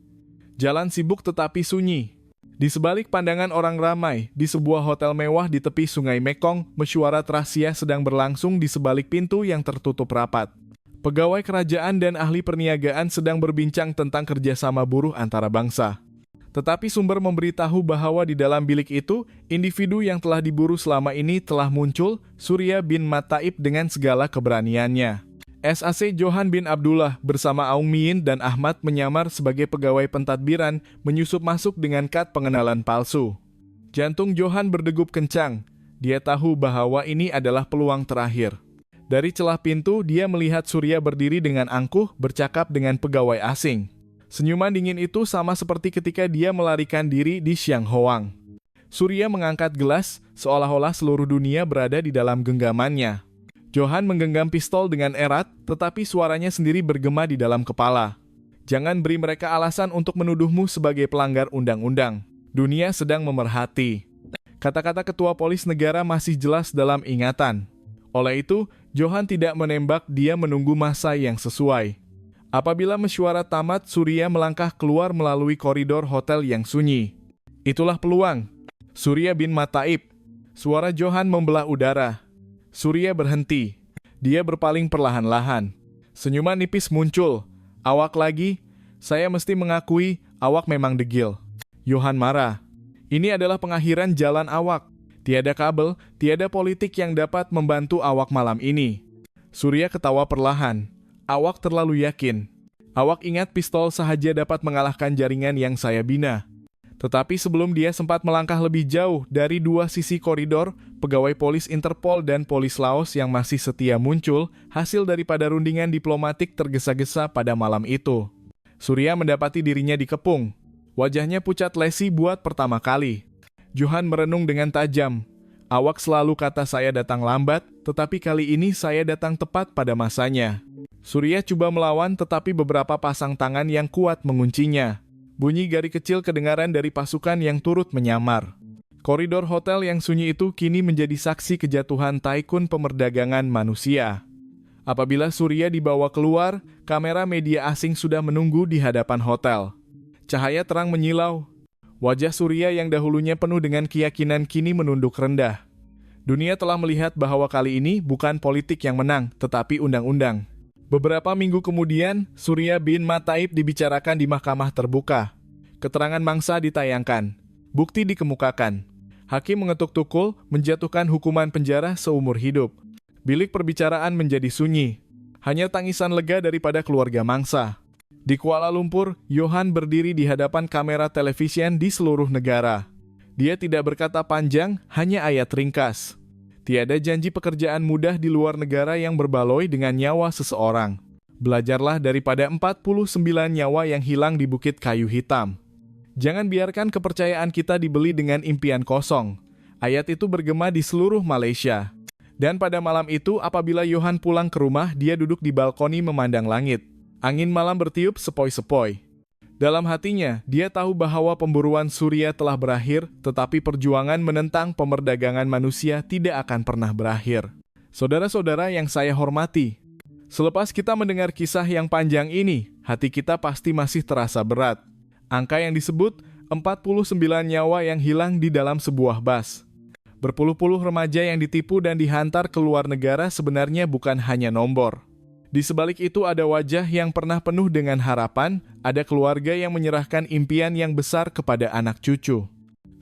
Speaker 1: Jalan sibuk tetapi sunyi. Di sebalik pandangan orang ramai, di sebuah hotel mewah di tepi sungai Mekong, mesyuarat rahasia sedang berlangsung di sebalik pintu yang tertutup rapat. Pegawai kerajaan dan ahli perniagaan sedang berbincang tentang kerjasama buruh antara bangsa. Tetapi sumber memberitahu bahwa di dalam bilik itu, individu yang telah diburu selama ini telah muncul, Suriah bin Mataib dengan segala keberaniannya. SAC Johan bin Abdullah bersama Aung Min dan Ahmad menyamar sebagai pegawai pentadbiran menyusup masuk dengan kad pengenalan palsu. Jantung Johan berdegup kencang. Dia tahu bahwa ini adalah peluang terakhir. Dari celah pintu, dia melihat Suriah berdiri dengan angkuh bercakap dengan pegawai asing. Senyuman dingin itu sama seperti ketika dia melarikan diri di Siang Hoang. Suriah mengangkat gelas, seolah-olah seluruh dunia berada di dalam genggamannya. Johan menggenggam pistol dengan erat, tetapi suaranya sendiri bergema di dalam kepala. Jangan beri mereka alasan untuk menuduhmu sebagai pelanggar undang-undang. Dunia sedang memerhati. Kata-kata ketua polis negara masih jelas dalam ingatan. Oleh itu, Johan tidak menembak, dia menunggu masa yang sesuai. Apabila mesyuarat tamat, Suriah melangkah keluar melalui koridor hotel yang sunyi. Itulah peluang. Suriah bin Mataib. Suara Johan membelah udara. Suriah berhenti. Dia berpaling perlahan-lahan. Senyuman nipis muncul. Awak lagi? Saya mesti mengakui, awak memang degil. Johan marah. Ini adalah pengakhiran jalan awak. Tiada kabel, tiada politik yang dapat membantu awak malam ini. Suriah ketawa perlahan. Awak terlalu yakin. Awak ingat pistol sahaja dapat mengalahkan jaringan yang saya bina. Tetapi sebelum dia sempat melangkah lebih jauh dari dua sisi koridor, pegawai polis Interpol dan polis Laos yang masih setia muncul, hasil daripada rundingan diplomatik tergesa-gesa pada malam itu. Suriah mendapati dirinya dikepung. Wajahnya pucat lesi buat pertama kali. Johan merenung dengan tajam. Awak selalu kata saya datang lambat, tetapi kali ini saya datang tepat pada masanya. Suriah coba melawan, tetapi beberapa pasang tangan yang kuat menguncinya. Bunyi gari kecil kedengaran dari pasukan yang turut menyamar. Koridor hotel yang sunyi itu kini menjadi saksi kejatuhan taikun pemerdagangan manusia. Apabila Suriah dibawa keluar, kamera media asing sudah menunggu di hadapan hotel. Cahaya terang menyilau. Wajah Suriah yang dahulunya penuh dengan keyakinan kini menunduk rendah. Dunia telah melihat bahwa kali ini bukan politik yang menang, tetapi undang-undang. Beberapa minggu kemudian, Suriah bin Mataib dibicarakan di mahkamah terbuka. Keterangan mangsa ditayangkan. Bukti dikemukakan. Hakim mengetuk tukul, menjatuhkan hukuman penjara seumur hidup. Bilik perbicaraan menjadi sunyi. Hanya tangisan lega daripada keluarga mangsa. Di Kuala Lumpur, Johan berdiri di hadapan kamera televisi di seluruh negara. Dia tidak berkata panjang, hanya ayat ringkas. Tiada janji pekerjaan mudah di luar negara yang berbaloi dengan nyawa seseorang. Belajarlah daripada 49 nyawa yang hilang di Bukit Kayu Hitam. Jangan biarkan kepercayaan kita dibeli dengan impian kosong. Ayat itu bergema di seluruh Malaysia. Dan pada malam itu, apabila Johan pulang ke rumah, dia duduk di balkoni memandang langit. Angin malam bertiup sepoi-sepoi. Dalam hatinya, dia tahu bahwa pemburuan surya telah berakhir, tetapi perjuangan menentang pemerdagangan manusia tidak akan pernah berakhir. Saudara-saudara yang saya hormati, selepas kita mendengar kisah yang panjang ini, hati kita pasti masih terasa berat. Angka yang disebut 49 nyawa yang hilang di dalam sebuah bus. Berpuluh-puluh remaja yang ditipu dan dihantar ke luar negara sebenarnya bukan hanya nombor. Di sebalik itu ada wajah yang pernah penuh dengan harapan, ada keluarga yang menyerahkan impian yang besar kepada anak cucu.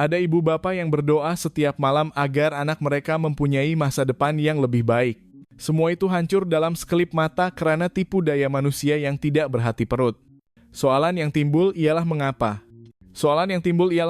Speaker 1: Ada ibu bapa yang berdoa setiap malam agar anak mereka mempunyai masa depan yang lebih baik. Semua itu hancur dalam sekelip mata karena tipu daya manusia yang tidak berhati perut. Soalan yang timbul ialah mengapa?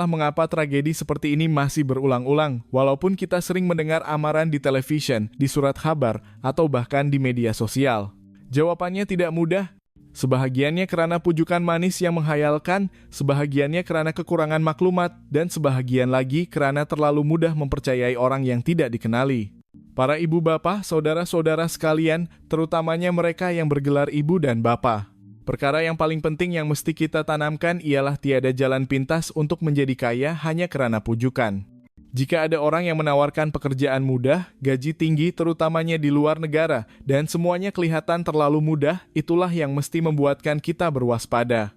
Speaker 1: Mengapa tragedi seperti ini masih berulang-ulang, walaupun kita sering mendengar amaran di televisi, di surat kabar, atau bahkan di media sosial. Jawabannya tidak mudah. Sebahagiannya karena pujukan manis yang menghayalkan, sebahagiannya karena kekurangan maklumat, dan sebahagian lagi karena terlalu mudah mempercayai orang yang tidak dikenali. Para ibu bapa, saudara-saudara sekalian, terutamanya mereka yang bergelar ibu dan bapa. Perkara yang paling penting yang mesti kita tanamkan ialah tiada jalan pintas untuk menjadi kaya hanya karena pujukan. Jika ada orang yang menawarkan pekerjaan mudah, gaji tinggi terutamanya di luar negara, dan semuanya kelihatan terlalu mudah, itulah yang mesti membuatkan kita berwaspada.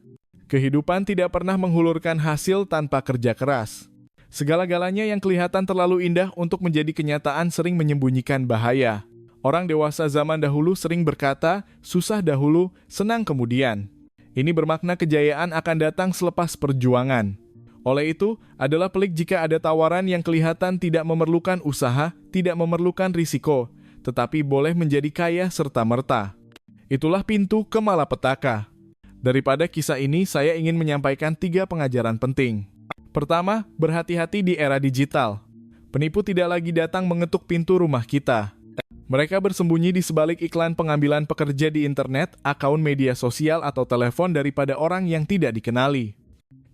Speaker 1: Kehidupan tidak pernah menghulurkan hasil tanpa kerja keras. Segala-galanya yang kelihatan terlalu indah untuk menjadi kenyataan sering menyembunyikan bahaya. Orang dewasa zaman dahulu sering berkata, susah dahulu, senang kemudian. Ini bermakna kejayaan akan datang selepas perjuangan. Oleh itu, adalah pelik jika ada tawaran yang kelihatan tidak memerlukan usaha, tidak memerlukan risiko, tetapi boleh menjadi kaya serta-merta. Itulah pintu ke malapetaka. Daripada kisah ini, saya ingin menyampaikan 3 pengajaran penting. Pertama, berhati-hati di era digital. Penipu tidak lagi datang mengetuk pintu rumah kita. Mereka bersembunyi di sebalik iklan pengambilan pekerja di internet, akun media sosial atau telepon daripada orang yang tidak dikenali.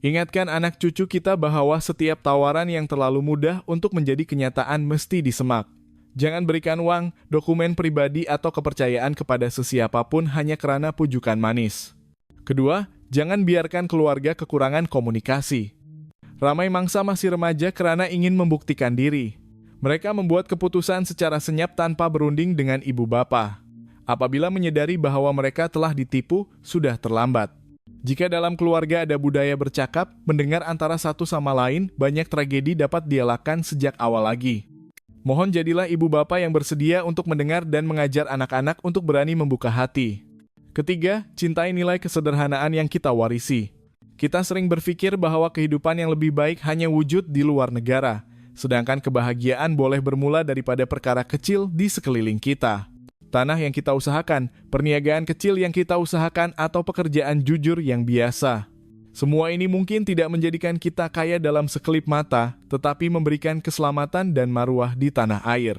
Speaker 1: Ingatkan anak cucu kita bahwa setiap tawaran yang terlalu mudah untuk menjadi kenyataan mesti disemak. Jangan berikan uang, dokumen pribadi atau kepercayaan kepada sesiapapun hanya karena pujukan manis. Kedua, jangan biarkan keluarga kekurangan komunikasi. Ramai mangsa masih remaja karena ingin membuktikan diri. Mereka membuat keputusan secara senyap tanpa berunding dengan ibu bapa. Apabila menyadari bahwa mereka telah ditipu, sudah terlambat. Jika dalam keluarga ada budaya bercakap, mendengar antara satu sama lain, banyak tragedi dapat dielakkan sejak awal lagi. Mohon jadilah ibu bapa yang bersedia untuk mendengar dan mengajar anak-anak untuk berani membuka hati. Ketiga, cintai nilai kesederhanaan yang kita warisi. Kita sering berpikir bahwa kehidupan yang lebih baik hanya wujud di luar negara, sedangkan kebahagiaan boleh bermula daripada perkara kecil di sekeliling kita. Tanah yang kita usahakan, perniagaan kecil yang kita usahakan, atau pekerjaan jujur yang biasa. Semua ini mungkin tidak menjadikan kita kaya dalam sekelip mata, tetapi memberikan keselamatan dan maruah di tanah air.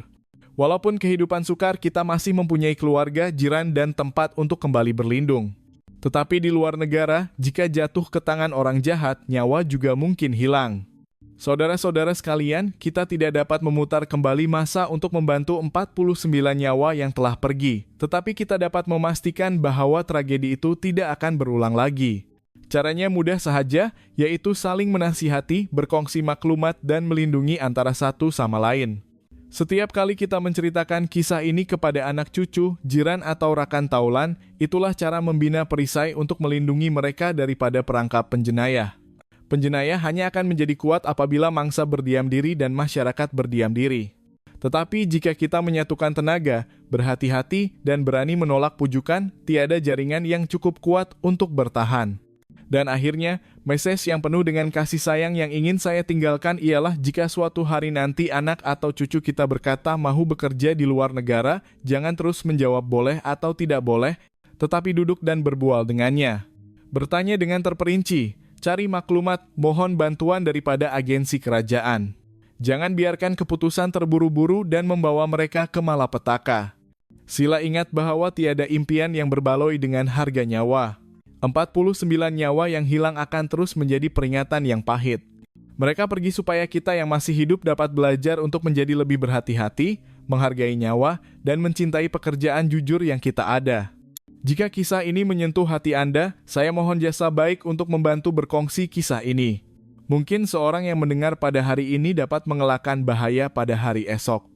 Speaker 1: Walaupun kehidupan sukar, kita masih mempunyai keluarga, jiran, dan tempat untuk kembali berlindung. Tetapi di luar negara, jika jatuh ke tangan orang jahat, nyawa juga mungkin hilang. Saudara-saudara sekalian, kita tidak dapat memutar kembali masa untuk membantu 49 nyawa yang telah pergi, tetapi kita dapat memastikan bahwa tragedi itu tidak akan berulang lagi. Caranya mudah sahaja, yaitu saling menasihati, berkongsi maklumat, dan melindungi antara satu sama lain. Setiap kali kita menceritakan kisah ini kepada anak cucu, jiran atau rakan taulan, itulah cara membina perisai untuk melindungi mereka daripada perangkap penjenayah. Penjenayah hanya akan menjadi kuat apabila mangsa berdiam diri dan masyarakat berdiam diri. Tetapi jika kita menyatukan tenaga, berhati-hati, dan berani menolak pujukan, tiada jaringan yang cukup kuat untuk bertahan. Dan akhirnya, message yang penuh dengan kasih sayang yang ingin saya tinggalkan ialah jika suatu hari nanti anak atau cucu kita berkata mahu bekerja di luar negara, jangan terus menjawab boleh atau tidak boleh, tetapi duduk dan berbual dengannya. Bertanya dengan terperinci. Cari maklumat, mohon bantuan daripada agensi kerajaan. Jangan biarkan keputusan terburu-buru dan membawa mereka ke malapetaka. Sila ingat bahwa tiada impian yang berbaloi dengan harga nyawa. 49 nyawa yang hilang akan terus menjadi peringatan yang pahit. Mereka pergi supaya kita yang masih hidup dapat belajar untuk menjadi lebih berhati-hati, menghargai nyawa, dan mencintai pekerjaan jujur yang kita ada. Jika kisah ini menyentuh hati Anda, saya mohon jasa baik untuk membantu berkongsi kisah ini. Mungkin seorang yang mendengar pada hari ini dapat mengelakkan bahaya pada hari esok.